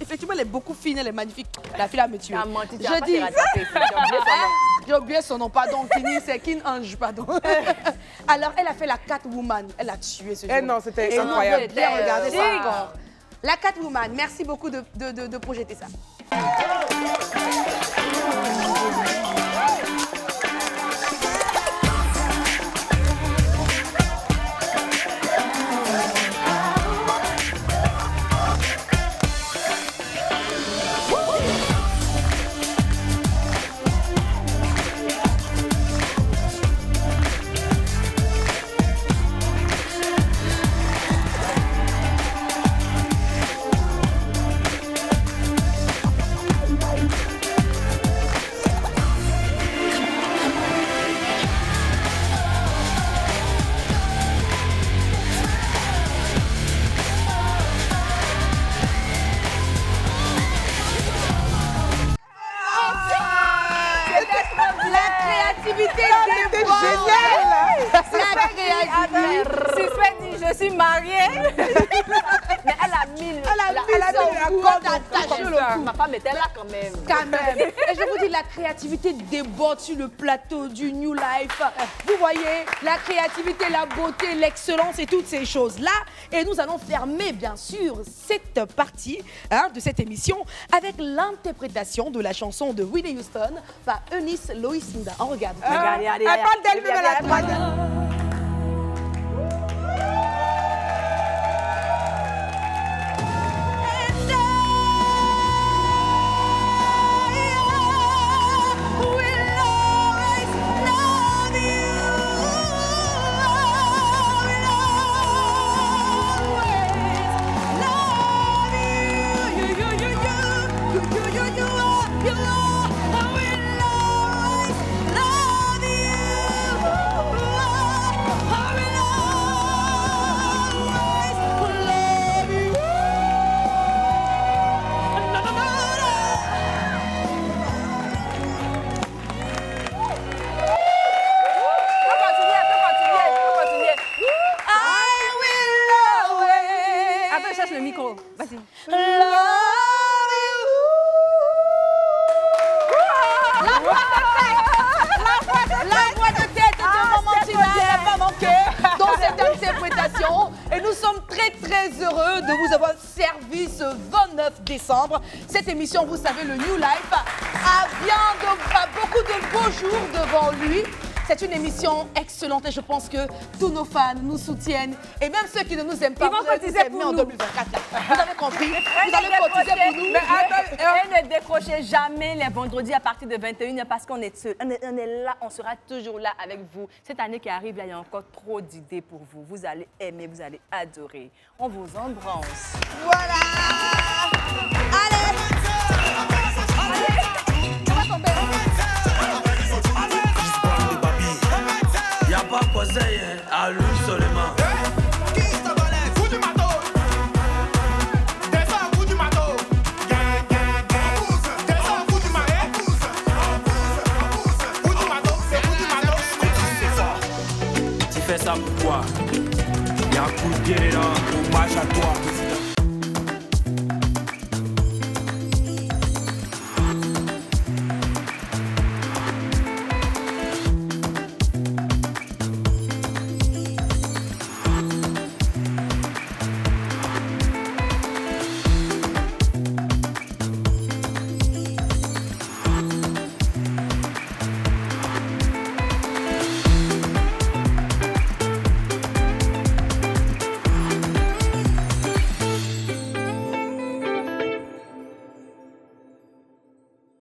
effectivement, elle est beaucoup fine, elle est magnifique. La fille a me tuer. Je dis. J'ai oublié son nom, pardon. Kini, c'est Kin Ange, pardon. Alors, elle a fait la Catwoman. Elle a tué ce jour. Non, c'était incroyable. Bien regarder ça encore. La Catwoman, merci beaucoup de projeter ça. Je suis mariée. Mais elle a mis ma femme était là quand même. Quand même. Et je vous dis, la créativité déborde sur le plateau du New Life. Vous voyez, la créativité, la beauté, l'excellence et toutes ces choses-là. Et nous allons fermer, bien sûr, cette partie de cette émission avec l'interprétation de la chanson de Whitney Houston par Eunice Loïcinda. On regarde. Elle parle d'elle-même à la droite. Le micro, vas-y. La voix de tête de Maman Tina n'a pas manqué dans cette interprétation. Et nous sommes très heureux de vous avoir servi ce 29 décembre. Cette émission, vous savez, le New Life a beaucoup de beaux jours devant lui. C'est une émission excellente et je pense que tous nos fans nous soutiennent. Et même ceux qui ne nous aiment pas, ils vont cotiser pour nous. En 2024. Vous avez compris? Vous allez cotiser pour nous. Mais attends, ne décrochez jamais les vendredis à partir de 21h parce qu'on est seul. On est là, on sera toujours là avec vous. Cette année qui arrive, là, il y a encore trop d'idées pour vous. Vous allez aimer, vous allez adorer. On vous embrasse. Voilà. Allez. Pas conseil à lui seulement. Tu fais ça pour quoi? Y'a un coup de pied là, hommage à toi.